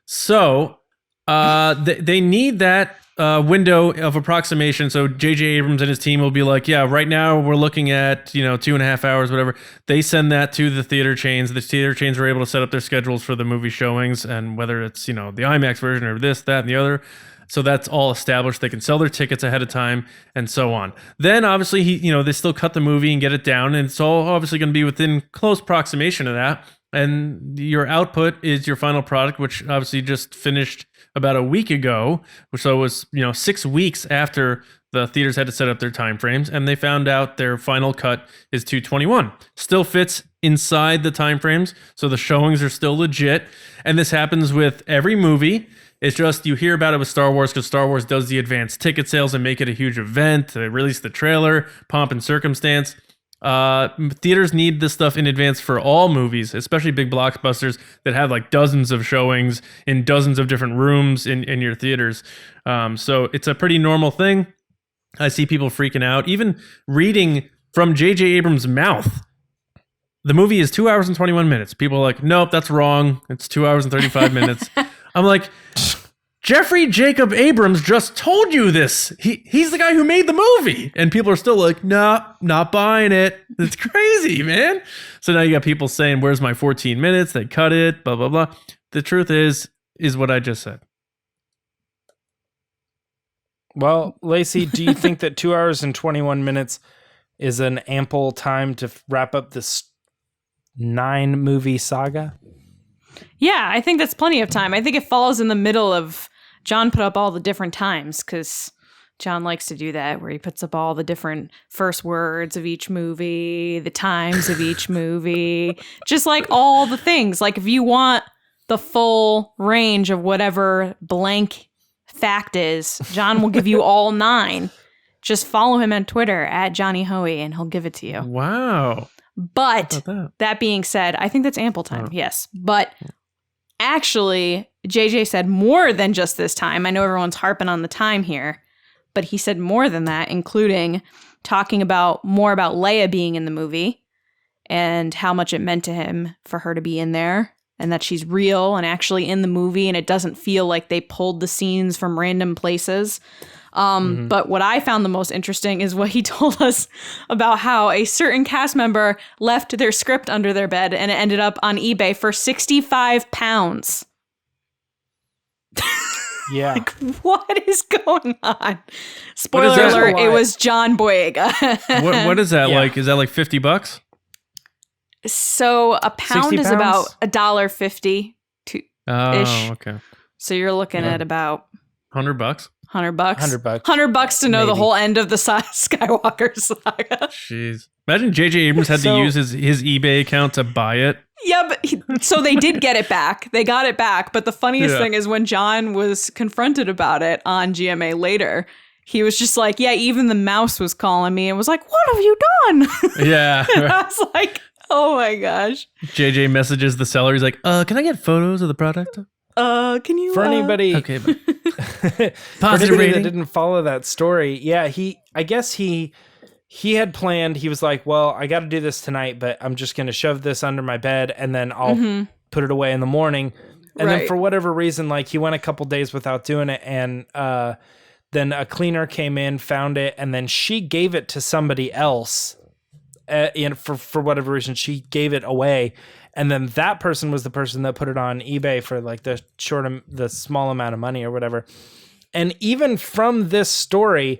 Speaker 2: So they need that window of approximation. So J.J. Abrams and his team will be like, yeah, right now we're looking at 2.5 hours, whatever. They send that to the theater chains. The theater chains are able to set up their schedules for the movie showings, and whether it's the IMAX version or this, that, and the other. So that's all established. They can sell their tickets ahead of time and so on. Then obviously they still cut the movie and get it down, and it's all obviously going to be within close proximation of that. And your output is your final product, which obviously just finished about a week ago. So it was 6 weeks after the theaters had to set up their time frames, and they found out their final cut is 2/21. Still fits inside the time frames, so the showings are still legit. And this happens with every movie. It's just you hear about it with Star Wars because Star Wars does the advanced ticket sales and make it a huge event. They release the trailer, pomp and circumstance. Theaters need this stuff in advance for all movies, especially big blockbusters that have like dozens of showings in dozens of different rooms in your theaters. So it's a pretty normal thing. I see people freaking out, even reading from J.J. Abrams' mouth. The movie is 2 hours and 21 minutes. People are like, nope, that's wrong. It's 2 hours and 35 minutes. I'm like, Jeffrey Jacob Abrams just told you this. He's the guy who made the movie. And people are still like, nah, not buying it. It's crazy, man. So now you got people saying, where's my 14 minutes? They cut it, blah, blah, blah. The truth is what I just said.
Speaker 3: Well, Lacey, do you think that 2 hours and 21 minutes is an ample time to wrap up this 9-movie saga?
Speaker 4: Yeah, I think that's plenty of time. I think it falls in the middle of John put up all the different times because John likes to do that, where he puts up all the different first words of each movie, the times of each movie, just like all the things. Like if you want the full range of whatever blank fact is, John will give you all 9. Just follow him on Twitter at Johnny Hoey and he'll give it to you.
Speaker 2: Wow.
Speaker 4: But that being said, I think that's ample time. Yes. But actually, JJ said more than just this time. I know everyone's harping on the time here, but he said more than that, including talking more about Leia being in the movie and how much it meant to him for her to be in there, and that she's real and actually in the movie, and it doesn't feel like they pulled the scenes from random places. But what I found the most interesting is what he told us about how a certain cast member left their script under their bed and it ended up on eBay for £65.
Speaker 3: Yeah.
Speaker 4: Like, what is going on? Spoiler alert, it was John Boyega.
Speaker 2: What is that like? Is that like $50?
Speaker 4: So a pound is about $1.50 ish.
Speaker 2: Oh, okay.
Speaker 4: So you're looking at about
Speaker 2: $100.
Speaker 4: $100.
Speaker 3: $100
Speaker 4: to know the whole end of the Skywalker saga.
Speaker 2: Jeez. Imagine J.J. Abrams had to use his eBay account to buy it.
Speaker 4: Yeah, but so they did get it back. They got it back. But the funniest thing is when John was confronted about it on GMA later, he was just like, yeah, even the mouse was calling me and was like, what have you done?
Speaker 2: Yeah.
Speaker 4: And I was like, oh my gosh.
Speaker 2: JJ messages the seller. He's like, can I get photos of the product?
Speaker 4: Can you?
Speaker 3: For anybody,
Speaker 2: okay, but
Speaker 3: for anybody that didn't follow that story, I guess he had planned. He was like, well, I got to do this tonight, but I'm just going to shove this under my bed and then I'll put it away in the morning. And then for whatever reason, like he went a couple days without doing it, and then a cleaner came in, found it, and then she gave it to somebody else. And for whatever reason, she gave it away. And then that person was the person that put it on eBay for like the small amount of money or whatever. And even from this story,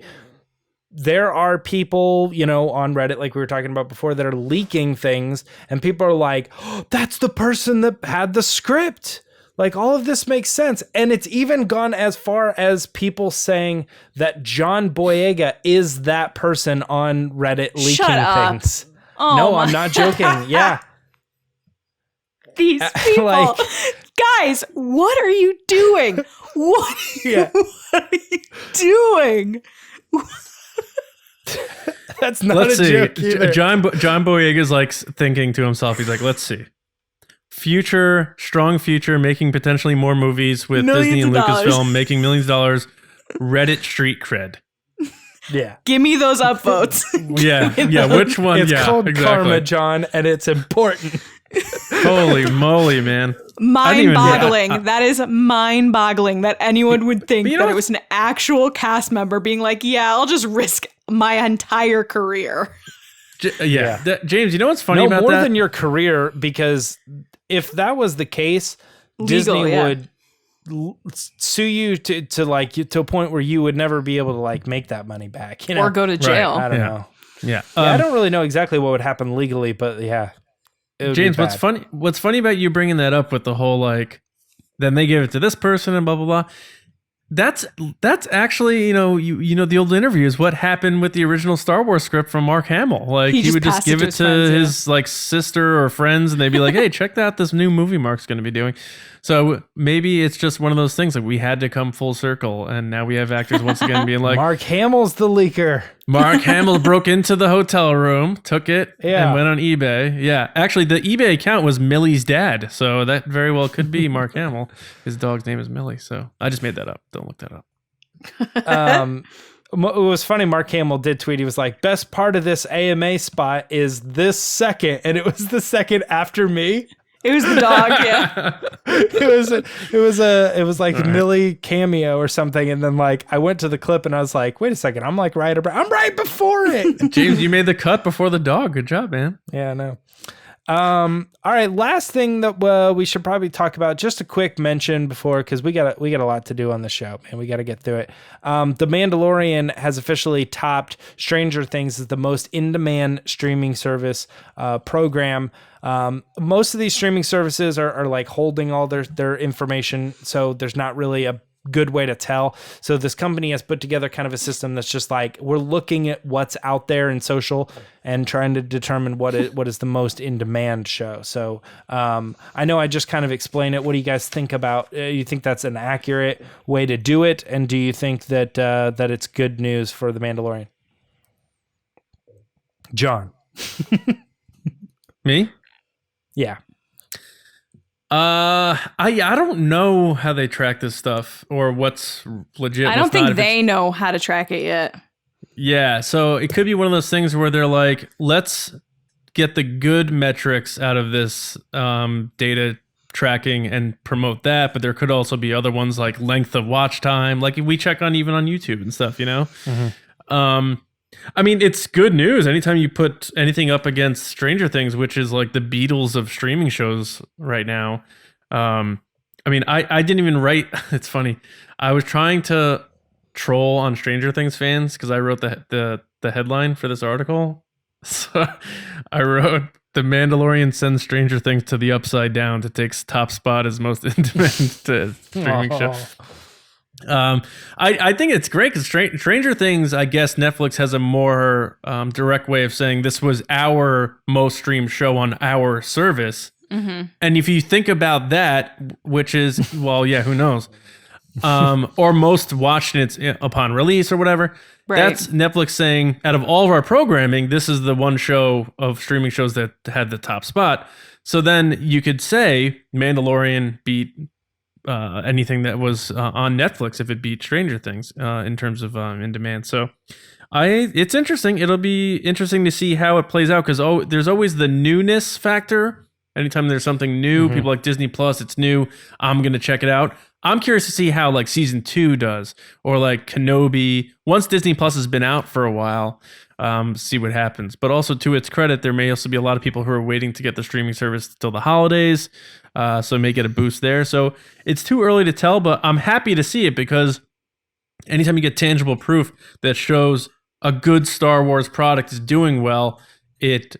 Speaker 3: there are people, on Reddit, like we were talking about before, that are leaking things. And people are like, oh, that's the person that had the script. Like, all of this makes sense. And it's even gone as far as people saying that John Boyega is that person on Reddit leaking things.
Speaker 4: Oh,
Speaker 3: no, I'm not joking. Yeah.
Speaker 4: these people.
Speaker 3: Like-
Speaker 4: Guys, what are you doing? What are you doing?
Speaker 3: That's not
Speaker 2: Let's
Speaker 3: a
Speaker 2: see.
Speaker 3: joke either.
Speaker 2: John Boyega's like thinking to himself. He's like, let's see. Strong future, making potentially more movies with
Speaker 4: Millions
Speaker 2: Disney and
Speaker 4: of dollars.
Speaker 2: Lucasfilm, making millions of dollars. Reddit street cred.
Speaker 3: Yeah.
Speaker 4: Give me those upvotes.
Speaker 2: Yeah. Which one?
Speaker 3: It's
Speaker 2: yeah,
Speaker 3: called
Speaker 2: exactly.
Speaker 3: karma, John, and it's important.
Speaker 2: Holy moly, man!
Speaker 4: Mind-boggling. That is mind-boggling that anyone would think
Speaker 2: you know
Speaker 4: that
Speaker 2: what?
Speaker 4: it was an actual cast member being like, yeah, I'll just risk my entire career.
Speaker 2: James, you know what's funny
Speaker 3: No,
Speaker 2: about
Speaker 3: more
Speaker 2: that?
Speaker 3: than your career, because if that was the case, Disney
Speaker 4: yeah.
Speaker 3: would sue you to a point where you would never be able to like make that money back, you know?
Speaker 4: Or go to jail.
Speaker 3: I don't
Speaker 2: Yeah.
Speaker 3: know.
Speaker 2: Yeah.
Speaker 3: I don't really know exactly what would happen legally, but yeah. it would be
Speaker 2: James,
Speaker 3: bad.
Speaker 2: what's funny about you bringing that up with the whole like, then they gave it to this person and blah blah blah. That's actually, you know the old interviews. What happened with the original Star Wars script from Mark Hamill? Like
Speaker 4: He
Speaker 2: he
Speaker 4: just
Speaker 2: would just
Speaker 4: passed it
Speaker 2: give
Speaker 4: to
Speaker 2: it
Speaker 4: his
Speaker 2: to
Speaker 4: friends,
Speaker 2: his like sister or friends, and they'd be like, "Hey, check out this new movie Mark's going to be doing." So maybe it's just one of those things. Like we had to come full circle, and now we have actors once again being like,
Speaker 3: Mark Hamill's the leaker.
Speaker 2: Mark Hamill broke into the hotel room, took it,
Speaker 3: Yeah.
Speaker 2: and went on eBay. Yeah, actually, the eBay account was Millie's dad, so that very well could be Mark Hamill. His dog's name is Millie, so I just made that up. Don't look that up.
Speaker 3: It was funny. Mark Hamill did tweet. He was like, "Best part of this AMA spot is this second," and it was the second after me.
Speaker 4: It was the dog, yeah.
Speaker 3: It was like Millie cameo or something, and then like I went to the clip and I was like, "Wait a second, I'm like I'm right before it."
Speaker 2: James, you made the cut before the dog. Good job, man.
Speaker 3: Yeah, I know. All right, last thing that we should probably talk about, just a quick mention before, because we got a lot to do on the show, and we got to get through it. The Mandalorian has officially topped Stranger Things as the most in-demand streaming service program. Most of these streaming services are like holding all their information, so there's not really a good way to tell. So this company has put together kind of a system that's just like, we're looking at what's out there in social and trying to determine what is the most in-demand show. So I know I just kind of explained it. What do you guys think about? You think that's an accurate way to do it? And do you think that it's good news for The Mandalorian? John.
Speaker 2: Me?
Speaker 3: Yeah.
Speaker 2: I don't know how they track this stuff or what's legit.
Speaker 4: I don't
Speaker 2: what's not.
Speaker 4: think
Speaker 2: If
Speaker 4: they know how to track it yet.
Speaker 2: Yeah, so it could be one of those things where they're like, let's get the good metrics out of this data tracking and promote that, but there could also be other ones like length of watch time, like we check on even on YouTube and stuff, you know?
Speaker 3: Mm-hmm.
Speaker 2: I mean, it's good news anytime you put anything up against Stranger Things, which is like the Beatles of streaming shows right now. I mean, I didn't even write. It's funny. I was trying to troll on Stranger Things fans because I wrote the headline for this article. So I wrote, "The Mandalorian sends Stranger Things to the upside down to take top spot as most in-demand streaming show." I think it's great because Stranger Things, I guess Netflix has a more direct way of saying this was our most streamed show on our service. Mm-hmm. And if you think about that, which is, well, yeah, who knows? Or most watched upon release or whatever.
Speaker 4: Right.
Speaker 2: That's Netflix saying, out of all of our programming, this is the one show of streaming shows that had the top spot. So then you could say Mandalorian beat anything that was on Netflix if it beat Stranger Things in terms of in demand. So it's interesting. It'll be interesting to see how it plays out because there's always the newness factor. Anytime there's something new, people like Disney Plus, it's new. I'm going to check it out. I'm curious to see how like season 2 does or like Kenobi. Once Disney Plus has been out for a while, see what happens. But also to its credit, there may also be a lot of people who are waiting to get the streaming service till the holidays. So may get a boost there. So it's too early to tell, but I'm happy to see it because anytime you get tangible proof that shows a good Star Wars product is doing well, it's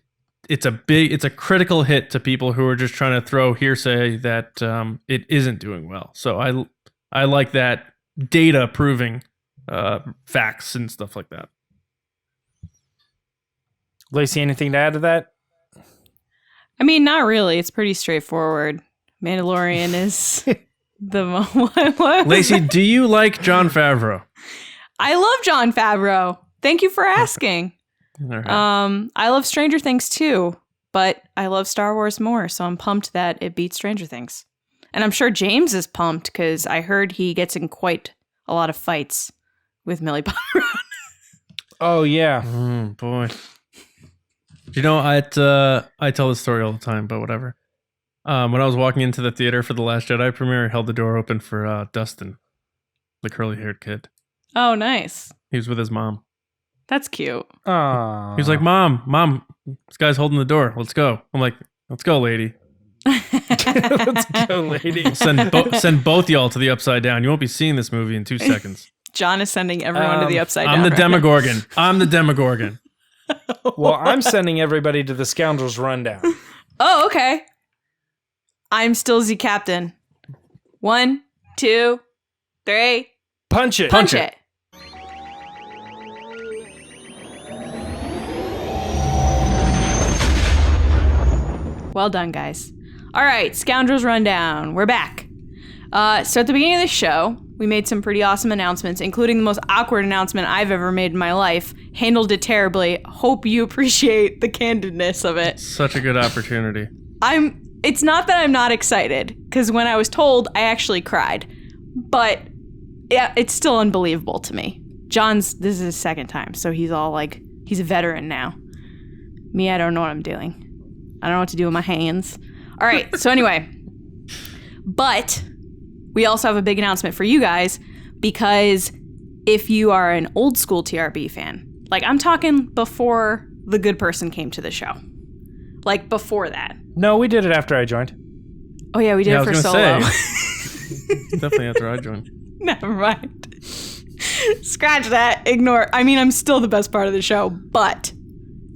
Speaker 2: a critical hit to people who are just trying to throw hearsay that it isn't doing well. So I like that data proving facts and stuff like that.
Speaker 3: Lacey, anything to add to that?
Speaker 4: I mean, not really. It's pretty straightforward. Mandalorian is the what
Speaker 2: Lacey, do you like Jon Favreau?
Speaker 4: I love Jon Favreau. Thank you for asking.
Speaker 2: All right.
Speaker 4: I love Stranger Things too, but I love Star Wars more, so I'm pumped that it beats Stranger Things. And I'm sure James is pumped because I heard he gets in quite a lot of fights with Millie Bobby Brown.
Speaker 3: Oh, yeah.
Speaker 2: Boy. You know, I tell this story all the time, but whatever. When I was walking into the theater for The Last Jedi premiere, I held the door open for Dustin, the curly-haired kid.
Speaker 4: Oh, nice.
Speaker 2: He was with his mom.
Speaker 4: That's cute.
Speaker 3: Aww.
Speaker 2: He was like, Mom, this guy's holding the door. Let's go. I'm like, let's go, lady.
Speaker 3: Let's go, lady.
Speaker 2: Send both y'all to the Upside Down. You won't be seeing this movie in 2 seconds.
Speaker 4: John is sending everyone to the Upside Down.
Speaker 2: I'm the
Speaker 4: right
Speaker 2: Demogorgon. I'm the Demogorgon.
Speaker 3: Well, I'm sending everybody to the Scoundrel's Rundown.
Speaker 4: Oh, okay. I'm still Z Captain. 1, 2, 3.
Speaker 3: Punch it.
Speaker 4: Punch it. Well done, guys. All right, Scoundrels Rundown. We're back. So at the beginning of the show, we made some pretty awesome announcements, including the most awkward announcement I've ever made in my life. Handled it terribly. Hope you appreciate the candidness of it.
Speaker 2: Such a good opportunity.
Speaker 4: It's not that I'm not excited, because when I was told, I actually cried. But yeah, it's still unbelievable to me. This is his second time, so he's all like, he's a veteran now. Me, I don't know what I'm doing. I don't know what to do with my hands. All right, so anyway. But we also have a big announcement for you guys, because if you are an old school TRB fan, like I'm talking before the good person came to the show. Like before that.
Speaker 3: No, we did it after I joined.
Speaker 4: Oh yeah, we did it for Solo.
Speaker 2: Definitely after I joined.
Speaker 4: Never mind. Scratch that. Ignore. I mean, I'm still the best part of the show, but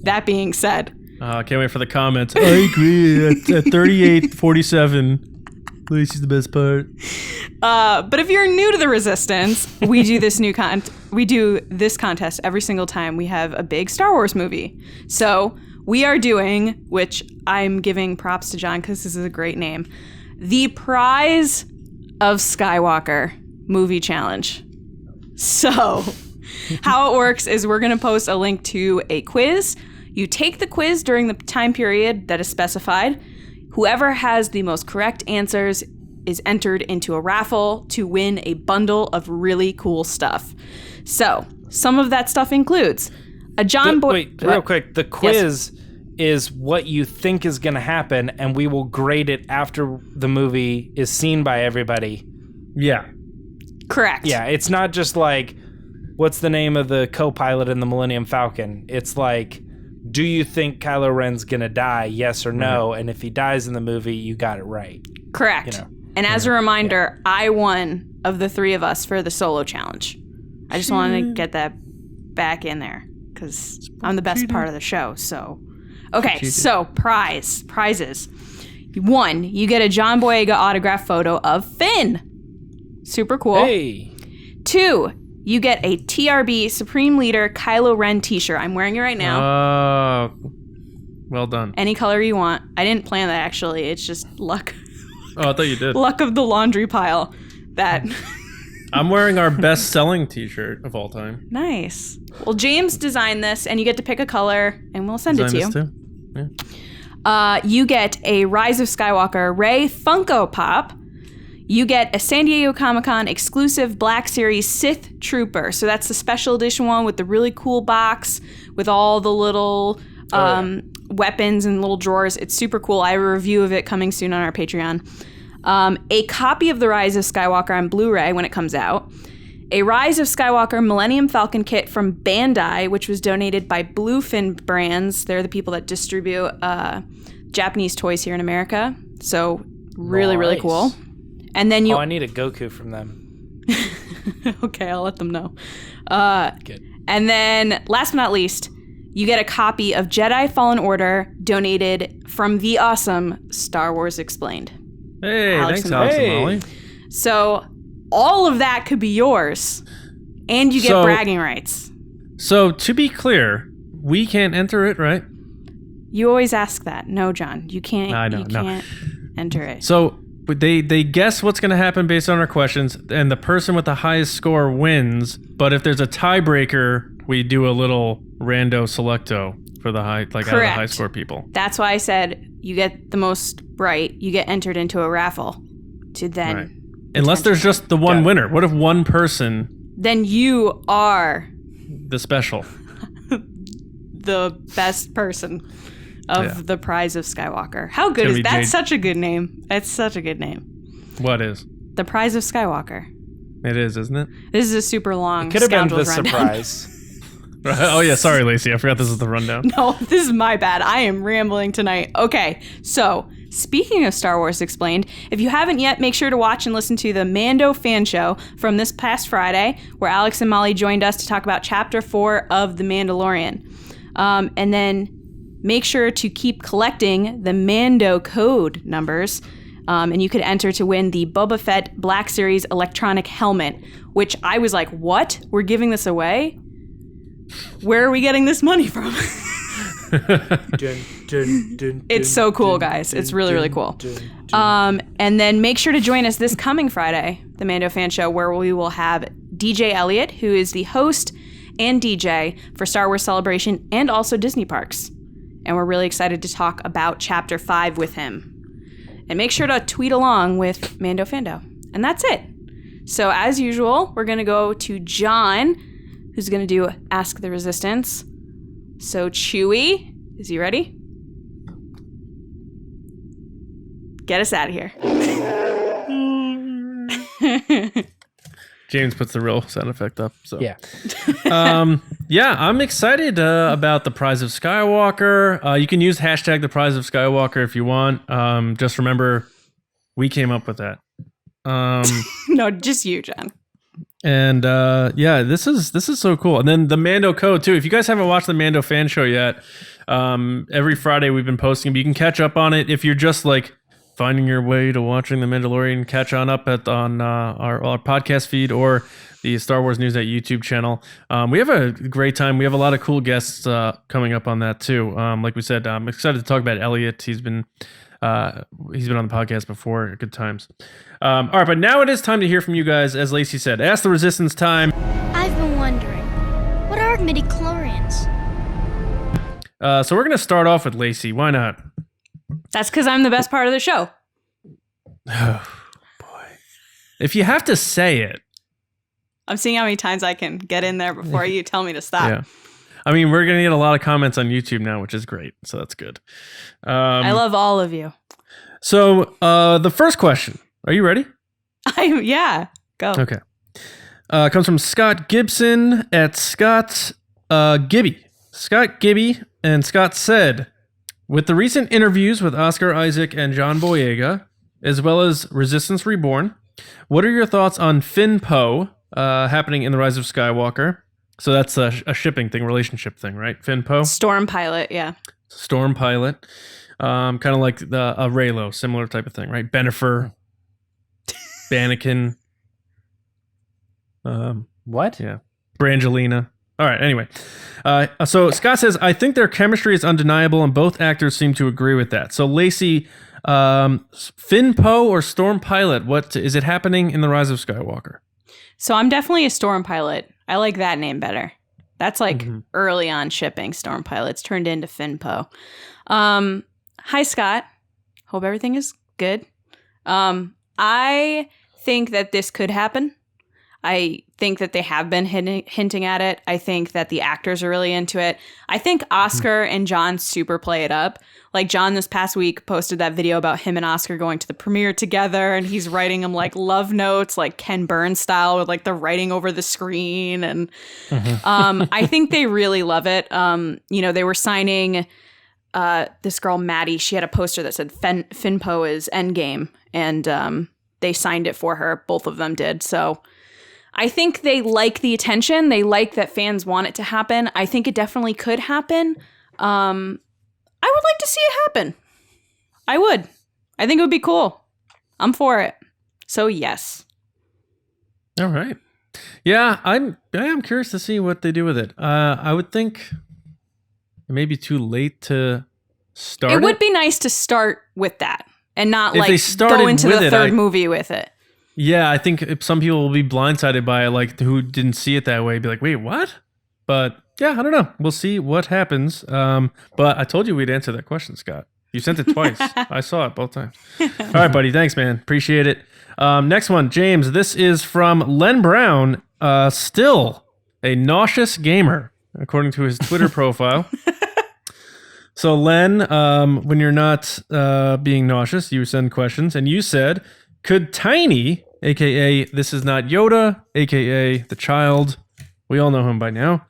Speaker 4: that being said.
Speaker 2: I can't wait for the comments. I agree. At 38-47, Lacey's the best part.
Speaker 4: But if you're new to the Resistance, we do this this contest every single time we have a big Star Wars movie. So we are doing, which I'm giving props to John because this is a great name, the Prize of Skywalker movie challenge. So how it works is we're going to post a link to a quiz. You take the quiz during the time period that is specified. Whoever has the most correct answers is entered into a raffle to win a bundle of really cool stuff. So some of that stuff includes a John Boy.
Speaker 3: Wait, real quick. The quiz is what you think is going to happen, and we will grade it after the movie is seen by everybody.
Speaker 2: Yeah.
Speaker 4: Correct.
Speaker 3: Yeah, it's not just like, what's the name of the co-pilot in the Millennium Falcon? It's like, do you think Kylo Ren's going to die, yes or no? And if he dies in the movie, you got it right.
Speaker 4: Correct. You know? And as a reminder, I won of the three of us for the solo challenge. I just wanted to get that back in there because I'm the best part of the show. So, okay, so prizes. 1, you get a John Boyega autograph photo of Finn. Super cool.
Speaker 3: Hey.
Speaker 4: 2, you get a TRB Supreme Leader Kylo Ren t-shirt. I'm wearing it right now.
Speaker 2: Oh, well done.
Speaker 4: Any color you want. I didn't plan that, actually. It's just luck.
Speaker 2: Oh, I thought you did.
Speaker 4: Luck of the laundry pile. That.
Speaker 2: I'm wearing our best-selling t-shirt of all time.
Speaker 4: Nice. Well, James designed this, and you get to pick a color, and we'll send it to you.
Speaker 2: Too?
Speaker 4: Yeah. You get a Rise of Skywalker Rey Funko Pop. You get a San Diego Comic-Con exclusive Black Series Sith Trooper. So that's the special edition one with the really cool box with all the little weapons and little drawers. It's super cool. I have a review of it coming soon on our Patreon. A copy of the Rise of Skywalker on Blu-ray when it comes out. A Rise of Skywalker Millennium Falcon kit from Bandai, which was donated by Bluefin Brands. They're the people that distribute Japanese toys here in America. So really, really cool. And then
Speaker 3: I need a Goku from them.
Speaker 4: Okay, I'll let them know.
Speaker 3: Good.
Speaker 4: And then, last but not least, you get a copy of Jedi Fallen Order donated from the awesome Star Wars Explained.
Speaker 2: Hey, thanks, Alex and Molly.
Speaker 4: So, all of that could be yours, and you get bragging rights.
Speaker 2: So, to be clear, we can't enter it, right?
Speaker 4: You always ask that. No, John, you can't.
Speaker 2: I know,
Speaker 4: you can't enter it.
Speaker 2: So they guess what's going to happen based on our questions, and the person with the highest score wins. But if there's a tiebreaker, we do a little rando selecto for the high, like out of the high score people.
Speaker 4: That's why I said you get the most right. You get entered into a raffle to then.
Speaker 2: Right. Unless there's just the one winner. What if one person?
Speaker 4: Then you are
Speaker 2: the special.
Speaker 4: The best person of the Prize of Skywalker. How good is that? Such a good name. It's such a good name.
Speaker 2: What is?
Speaker 4: The Prize of Skywalker.
Speaker 2: It is, isn't it?
Speaker 4: This is a super long.
Speaker 3: It could have been the
Speaker 4: rundown.
Speaker 3: surprise.
Speaker 2: Oh yeah, sorry, Lacey. I forgot this is the rundown.
Speaker 4: No, this is my bad. I am rambling tonight. Okay, so speaking of Star Wars Explained, if you haven't yet, make sure to watch and listen to the Mando fan show from this past Friday, where Alex and Molly joined us to talk about Chapter 4 of The Mandalorian. And then make sure to keep collecting the Mando code numbers, and you could enter to win the Boba Fett Black Series electronic helmet, which I was like, what? We're giving this away? Where are we getting this money from? It's so cool, guys. It's really, really cool. And then make sure to join us this coming Friday, the Mando Fan Show, where we will have DJ Elliott, who is the host and DJ for Star Wars Celebration and also Disney Parks. And we're really excited to talk about Chapter 5 with him. And make sure to tweet along with Mando Fando. And that's it. So as usual, we're going to go to John, who's going to do Ask the Resistance. So Chewie, is he ready? Get us out of here.
Speaker 2: James puts the real sound effect up. So
Speaker 3: yeah.
Speaker 2: I'm excited about the Prize of Skywalker. You can use hashtag the Prize of Skywalker if you want. Just remember, we came up with that.
Speaker 4: No, just you, John.
Speaker 2: And this is so cool. And then the Mando code too. If you guys haven't watched the Mando fan show yet, every Friday we've been posting. But you can catch up on it if you're just like finding your way to watching The Mandalorian. Catch on up on our podcast feed or the Star Wars News at YouTube channel. We have a great time. We have a lot of cool guests coming up on that too. Like we said, I'm excited to talk about Elliot. He's been on the podcast before. Good times. All right, but now it is time to hear from you guys. As Lacey said, Ask the Resistance time.
Speaker 6: I've been wondering, what are midichlorians?
Speaker 2: So we're gonna start off with Lacey. Why not?
Speaker 4: That's because I'm the best part of the show.
Speaker 2: Oh boy! If you have to say it,
Speaker 4: I'm seeing how many times I can get in there before you tell me to stop.
Speaker 2: Yeah. I mean, we're gonna get a lot of comments on YouTube now, which is great. So that's good.
Speaker 4: I love all of you.
Speaker 2: So the first question. Are you ready?
Speaker 4: Yeah, go.
Speaker 2: Okay. Comes from Scott Gibson at Scott Gibby. Scott Gibby, and Scott said, with the recent interviews with Oscar Isaac and John Boyega, as well as Resistance Reborn, what are your thoughts on Finn Poe happening in The Rise of Skywalker? So that's a shipping thing, relationship thing, right? Finn Poe?
Speaker 4: Storm pilot, yeah.
Speaker 2: Storm pilot. Kind of like a Raylo, similar type of thing, right? Benifer. Bannikin.
Speaker 3: What?
Speaker 2: Yeah. Brangelina. All right, anyway. So Scott says, I think their chemistry is undeniable, and both actors seem to agree with that. So Lacey, Finn Poe or Storm Pilot, what is it happening in The Rise of Skywalker?
Speaker 4: So I'm definitely a Storm Pilot. I like that name better. That's like early on shipping. Storm Pilot's turned into Finn Poe. Hi, Scott. Hope everything is good. I think that this could happen. I think that they have been hinting at it. I think that the actors are really into it. I think Oscar and John super play it up. Like John this past week posted that video about him and Oscar going to the premiere together, and he's writing them like love notes, like Ken Burns style, with like the writing over the screen. And I think they really love it. They were signing this girl Maddie. She had a poster that said Finn Poe is Endgame, and they signed it for her. Both of them did. So I think they like the attention. They like that fans want it to happen. I think it definitely could happen. I would like to see it happen. I would. I think it would be cool. I'm for it. So yes.
Speaker 2: All right. Yeah, I am curious to see what they do with it. I would think it may be too late to started.
Speaker 4: It would be nice to start with that and not
Speaker 2: If
Speaker 4: like
Speaker 2: they started
Speaker 4: go into
Speaker 2: with
Speaker 4: the
Speaker 2: it,
Speaker 4: third movie with it.
Speaker 2: Yeah, I think some people will be blindsided by it, like who didn't see it that way. Be like, wait, what? But yeah, I don't know. We'll see what happens. But I told you we'd answer that question, Scott. You sent it twice. I saw it both times. All right, buddy. Thanks, man. Appreciate it. Next one, James. This is from Len Brown. Still a nauseous gamer, according to his Twitter profile. So, Len, when you're not being nauseous, you send questions, and you said, could Tiny, a.k.a. This Is Not Yoda, a.k.a. The Child, we all know him by now,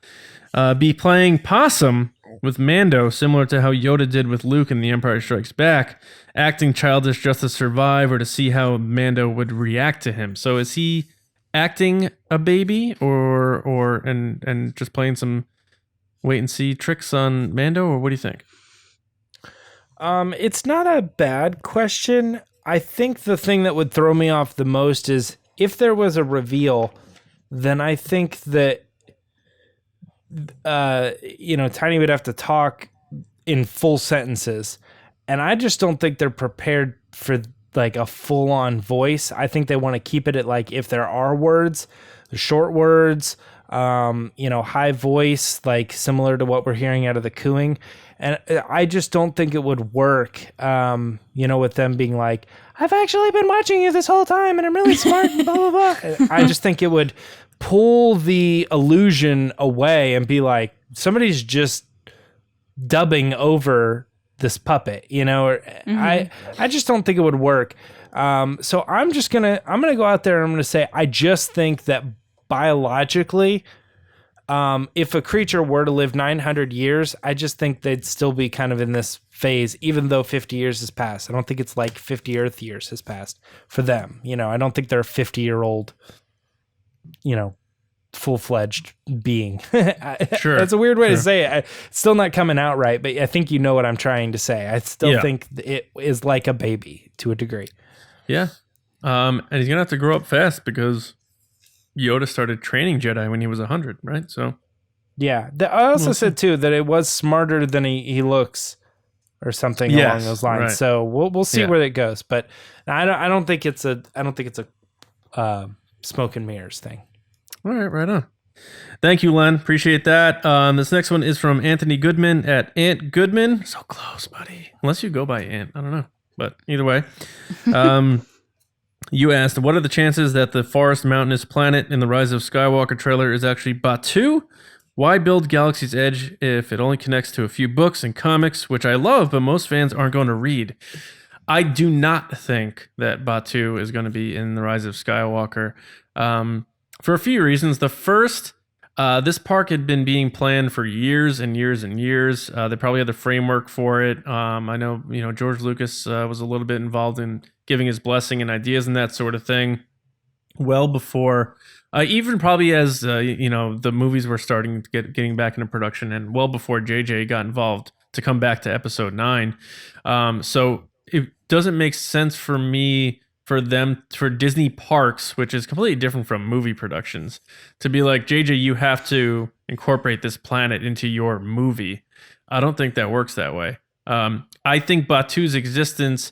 Speaker 2: be playing possum with Mando, similar to how Yoda did with Luke in The Empire Strikes Back, acting childish just to survive or to see how Mando would react to him? So is he acting a baby or just playing some wait and see tricks on Mando, or what do you think?
Speaker 3: It's not a bad question. I think the thing that would throw me off the most is if there was a reveal, then I think that Tiny would have to talk in full sentences, and I just don't think they're prepared for like a full-on voice. I think they want to keep it at like, if there are words, the short words, high voice, like similar to what we're hearing out of the cooing. And I just don't think it would work, with them being like, I've actually been watching you this whole time and I'm really smart and blah, blah, blah. I just think it would pull the illusion away and be like, somebody's just dubbing over this puppet, I just don't think it would work. So I'm going to go out there and I'm going to say, I just think that biologically, if a creature were to live 900 years, I just think they'd still be kind of in this phase, even though 50 years has passed. I don't think it's like 50 Earth years has passed for them. I don't think they're a 50-year-old, full-fledged being.
Speaker 2: Sure.
Speaker 3: That's a weird way to say it. It's still not coming out right, but I think you know what I'm trying to say. I still think it is like a baby to a degree.
Speaker 2: Yeah. And he's going to have to grow up fast because Yoda started training Jedi when he was 100, right? So,
Speaker 3: yeah. I also said too that it was smarter than he looks, or something along those lines.
Speaker 2: Right.
Speaker 3: So we'll see where it goes. But I don't think it's a smoke and mirrors thing.
Speaker 2: All right, right on. Thank you, Len. Appreciate that. This next one is from Anthony Goodman at Ant Goodman. So close, buddy. Unless you go by Ant, I don't know. But either way. You asked, what are the chances that the forest mountainous planet in the Rise of Skywalker trailer is actually Batuu? Why build Galaxy's Edge if it only connects to a few books and comics, which I love, but most fans aren't going to read? I do not think that Batuu is going to be in the Rise of Skywalker for a few reasons. The first, this park had been being planned for years and years and years. They probably had the framework for it. I know, George Lucas was a little bit involved in giving his blessing and ideas and that sort of thing well before, even probably as, the movies were starting to getting back into production, and well before JJ got involved to come back to episode 9. So it doesn't make sense for me for Disney parks, which is completely different from movie productions, to be like, JJ, you have to incorporate this planet into your movie. I don't think that works that way. I think Batuu's existence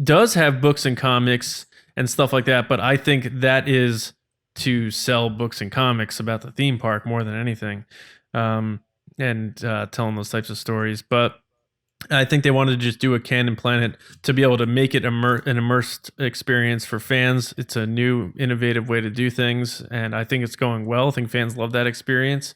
Speaker 2: does have books and comics and stuff like that, but I think that is to sell books and comics about the theme park more than anything, and telling those types of stories. But I think they wanted to just do a canon planet to be able to make it an immersed experience for fans. It's a new, innovative way to do things, and I think it's going well. I think fans love that experience.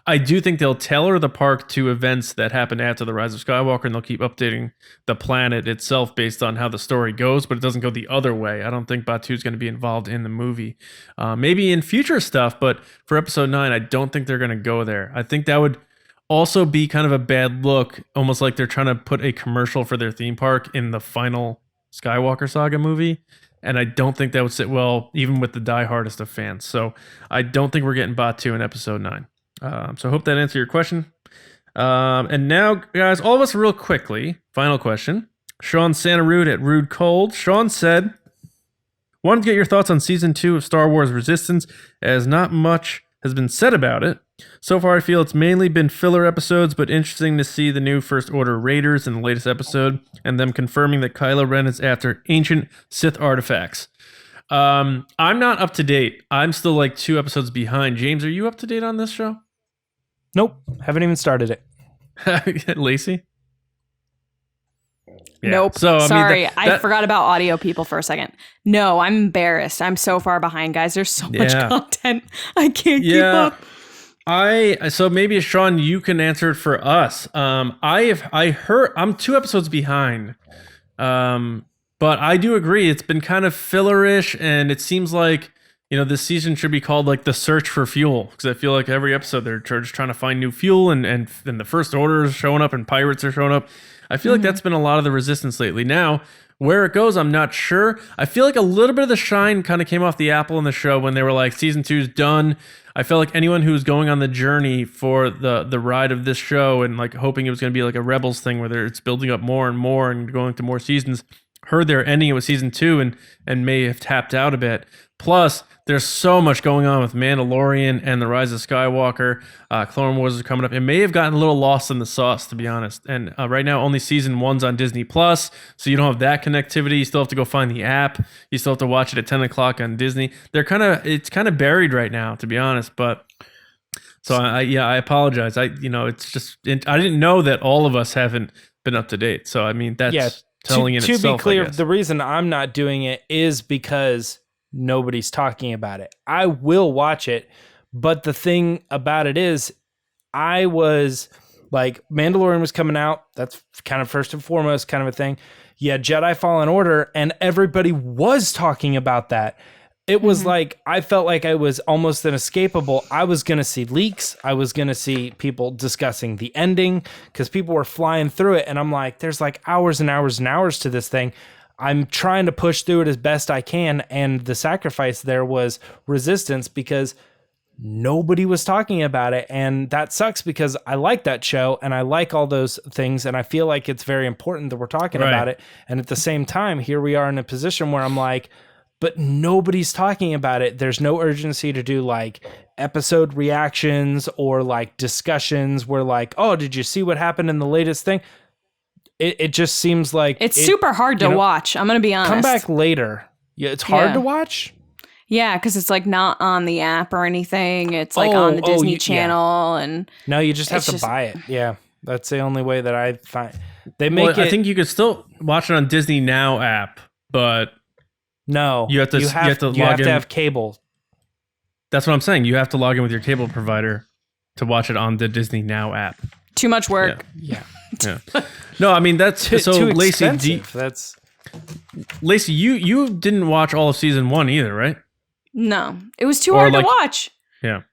Speaker 2: I do think they'll tailor the park to events that happen after the Rise of Skywalker, and they'll keep updating the planet itself based on how the story goes, but it doesn't go the other way. I don't think Batuu's going to be involved in the movie. Maybe in future stuff, but for episode 9, I don't think they're going to go there. I think that would also be kind of a bad look, almost like they're trying to put a commercial for their theme park in the final Skywalker saga movie. And I don't think that would sit well, even with the diehardest of fans. So I don't think we're getting Batuu in episode 9. So I hope that answered your question. And now, guys, all of us real quickly, final question. Sean Santarude at Rude Cold. Sean said, wanted to get your thoughts on season 2 of Star Wars Resistance, as not much has been said about it. So far, I feel it's mainly been filler episodes, but interesting to see the new First Order Raiders in the latest episode, and them confirming that Kylo Ren is after ancient Sith artifacts. I'm not up to date. I'm still like 2 episodes behind. James, are you up to date on this show?
Speaker 3: Nope, haven't even started it.
Speaker 2: Lacey? Yeah.
Speaker 4: Nope.
Speaker 2: So,
Speaker 4: Sorry, I forgot about audio people for a second. No, I'm embarrassed. I'm so far behind, guys. There's so much content. I can't keep up.
Speaker 2: So maybe Sean, you can answer it for us. I heard I'm 2 episodes behind. But I do agree it's been kind of fillerish, and it seems like, this season should be called like the search for fuel, because I feel like every episode they're just trying to find new fuel, and the First Order is showing up and pirates are showing up. I feel like that's been a lot of the Resistance lately. Now, where it goes, I'm not sure. I feel like a little bit of the shine kind of came off the apple in the show when they were like, season 2's done. I felt like anyone who's going on the journey for the ride of this show and like hoping it was going to be like a Rebels thing where it's building up more and more and going to more seasons, heard they're ending it with season 2 and may have tapped out a bit. Plus, there's so much going on with Mandalorian and the Rise of Skywalker. Clone Wars is coming up. It may have gotten a little lost in the sauce, to be honest. And right now, only season 1's on Disney Plus, so you don't have that connectivity. You still have to go find the app. You still have to watch it at 10 o'clock on Disney. It's kind of buried right now, to be honest. But so I apologize. It's just I didn't know that all of us haven't been up to date. So I mean, that's telling in itself.
Speaker 3: To be clear, the reason I'm not doing it is because nobody's talking about it. I will watch it, but the thing about it is I was like, Mandalorian was coming out. That's kind of first and foremost kind of a thing. Yeah, Jedi Fallen Order, and everybody was talking about that. It was like, I felt like I was almost inescapable. I was going to see leaks. I was going to see people discussing the ending because people were flying through it. And I'm like, there's like hours and hours and hours to this thing. I'm trying to push through it as best I can. And the sacrifice there was Resistance because nobody was talking about it. And that sucks because I like that show and I like all those things. And I feel like it's very important that we're talking about it. And at the same time, here we are in a position where I'm like, but nobody's talking about it. There's no urgency to do like episode reactions or like discussions where like, oh, did you see what happened in the latest thing? It just seems like
Speaker 4: it's super hard to watch. I'm going to be honest.
Speaker 3: Come back later. Yeah, it's hard to watch.
Speaker 4: Yeah, because it's like not on the app or anything. It's like on the Disney Channel, and
Speaker 3: no, you just have to buy it. Yeah, that's the only way that I find. They make it.
Speaker 2: I think you could still watch it on Disney Now app, but
Speaker 3: no,
Speaker 2: you have to
Speaker 3: have cable.
Speaker 2: That's what I'm saying. You have to log in with your cable provider to watch it on the Disney Now app.
Speaker 4: Too much work.
Speaker 3: Yeah.
Speaker 2: No, I mean that's
Speaker 3: too
Speaker 2: Lacey.
Speaker 3: Lacey,
Speaker 2: you didn't watch all of season 1 either, right?
Speaker 4: No, it was too hard to watch.
Speaker 2: Yeah.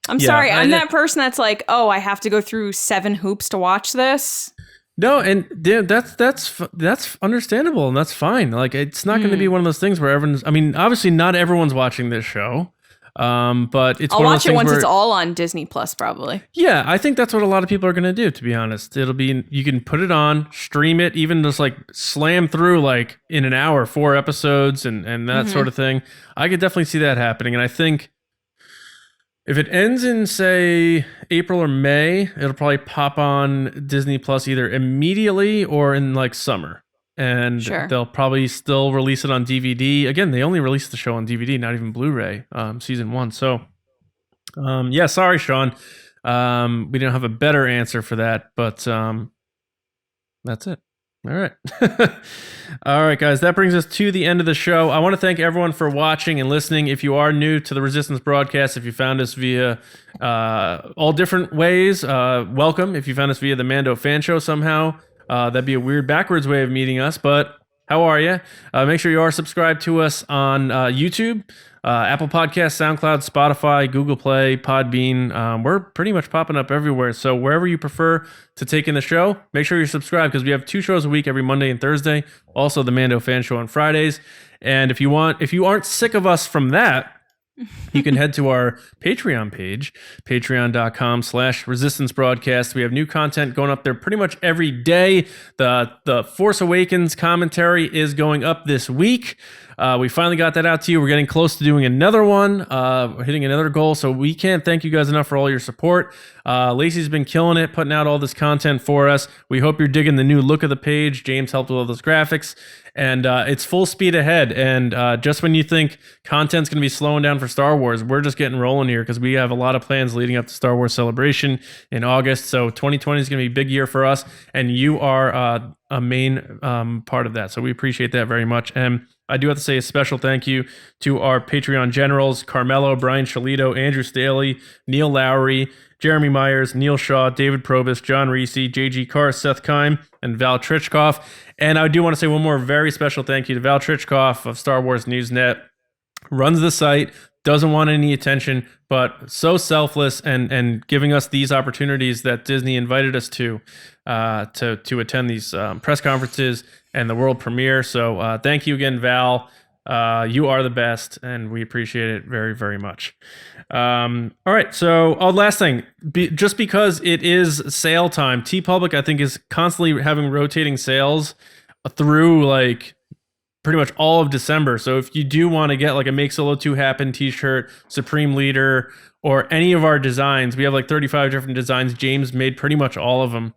Speaker 4: I'm sorry. I'm that person that's like, oh, I have to go through 7 hoops to watch this.
Speaker 2: No, and that's understandable and that's fine. Like it's not going to be one of those things where everyone's. I mean, obviously not everyone's watching this show. But it's
Speaker 4: I'll
Speaker 2: one of those
Speaker 4: watch it
Speaker 2: things
Speaker 4: once
Speaker 2: where,
Speaker 4: it's all on Disney Plus, probably.
Speaker 2: Yeah, I think that's what a lot of people are going to do, to be honest. It'll be, you can put it on, stream it, even just like slam through like in an hour, 4 episodes and that sort of thing. I could definitely see that happening. And I think if it ends in, say, April or May, it'll probably pop on Disney Plus either immediately or in like summer. And they'll probably still release it on DVD. Again, they only released the show on DVD, not even Blu-ray, season 1. So, sorry, Sean. We didn't have a better answer for that, but that's it. All right. All right, guys, that brings us to the end of the show. I want to thank everyone for watching and listening. If you are new to the Resistance broadcast, if you found us via all different ways, welcome. If you found us via the Mando Fan Show somehow, that'd be a weird backwards way of meeting us, but how are you? Make sure you are subscribed to us on YouTube, Apple Podcasts, SoundCloud, Spotify, Google Play, Podbean. We're pretty much popping up everywhere. So wherever you prefer to take in the show, make sure you're subscribed because we have 2 shows a week every Monday and Thursday. Also the Mando Fan Show on Fridays. And if you aren't sick of us from that, you can head to our Patreon page, patreon.com/Resistance Broadcast. We have new content going up there pretty much every day. The Force Awakens commentary is going up this week. We finally got that out to you. We're getting close to doing another one, hitting another goal. So we can't thank you guys enough for all your support. Lacey's been killing it, putting out all this content for us. We hope you're digging the new look of the page. James helped with all those graphics. And it's full speed ahead. And just when you think content's going to be slowing down for Star Wars, we're just getting rolling here because we have a lot of plans leading up to Star Wars Celebration in August. So 2020 is going to be a big year for us. And you are a main part of that. So we appreciate that very much. And I do have to say a special thank you to our Patreon generals, Carmelo, Brian Shalito, Andrew Staley, Neil Lowry, Jeremy Myers, Neil Shaw, David Probus, John Reese, JG Carr, Seth Kime, and Val Trichkoff. And I do want to say one more very special thank you to Val Trichkoff of Star Wars Newsnet. Runs the site, doesn't want any attention, but so selfless and giving us these opportunities that Disney invited us to attend these press conferences and the world premiere. So thank you again, Val. You are the best, and we appreciate it very, very much. All right, so last thing, just because it is sale time, TeePublic, I think, is constantly having rotating sales through like pretty much all of December. So if you do want to get like a Make Solo 2 Happen t-shirt, Supreme Leader, or any of our designs, we have like 35 different designs. James made pretty much all of them.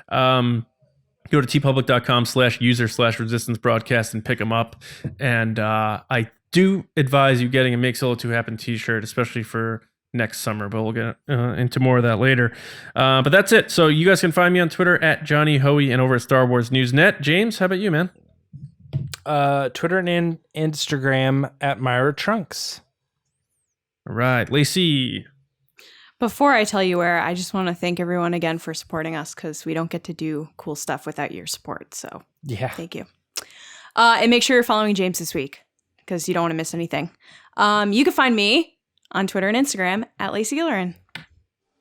Speaker 2: Go to tpublic.com/user/resistance broadcast and pick them up. And I do advise you getting a Make Solo 2 Happen t-shirt, especially for next summer, but we'll get into more of that later. But that's it. So you guys can find me on Twitter at Johnny Hoey and over at Star Wars Newsnet. James, how about you, man?
Speaker 3: Twitter and Instagram at Myra Trunks.
Speaker 2: All right, Lacey.
Speaker 4: Before I tell you where, I just want to thank everyone again for supporting us because we don't get to do cool stuff without your support. So
Speaker 3: yeah,
Speaker 4: thank you. And make sure you're following James this week because you don't want to miss anything. You can find me on Twitter and Instagram at Lacey Gilleran.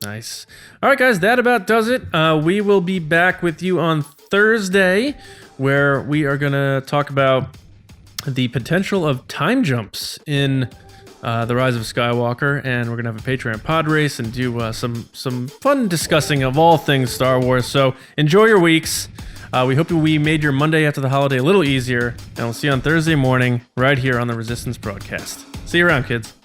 Speaker 2: Nice. All right, guys, that about does it. We will be back with you on Thursday, where we are going to talk about the potential of time jumps in the Rise of Skywalker, and we're going to have a Patreon pod race and do some fun discussing of all things Star Wars. So enjoy your weeks. We hope we made your Monday after the holiday a little easier, and we'll see you on Thursday morning right here on the Resistance broadcast. See you around, kids.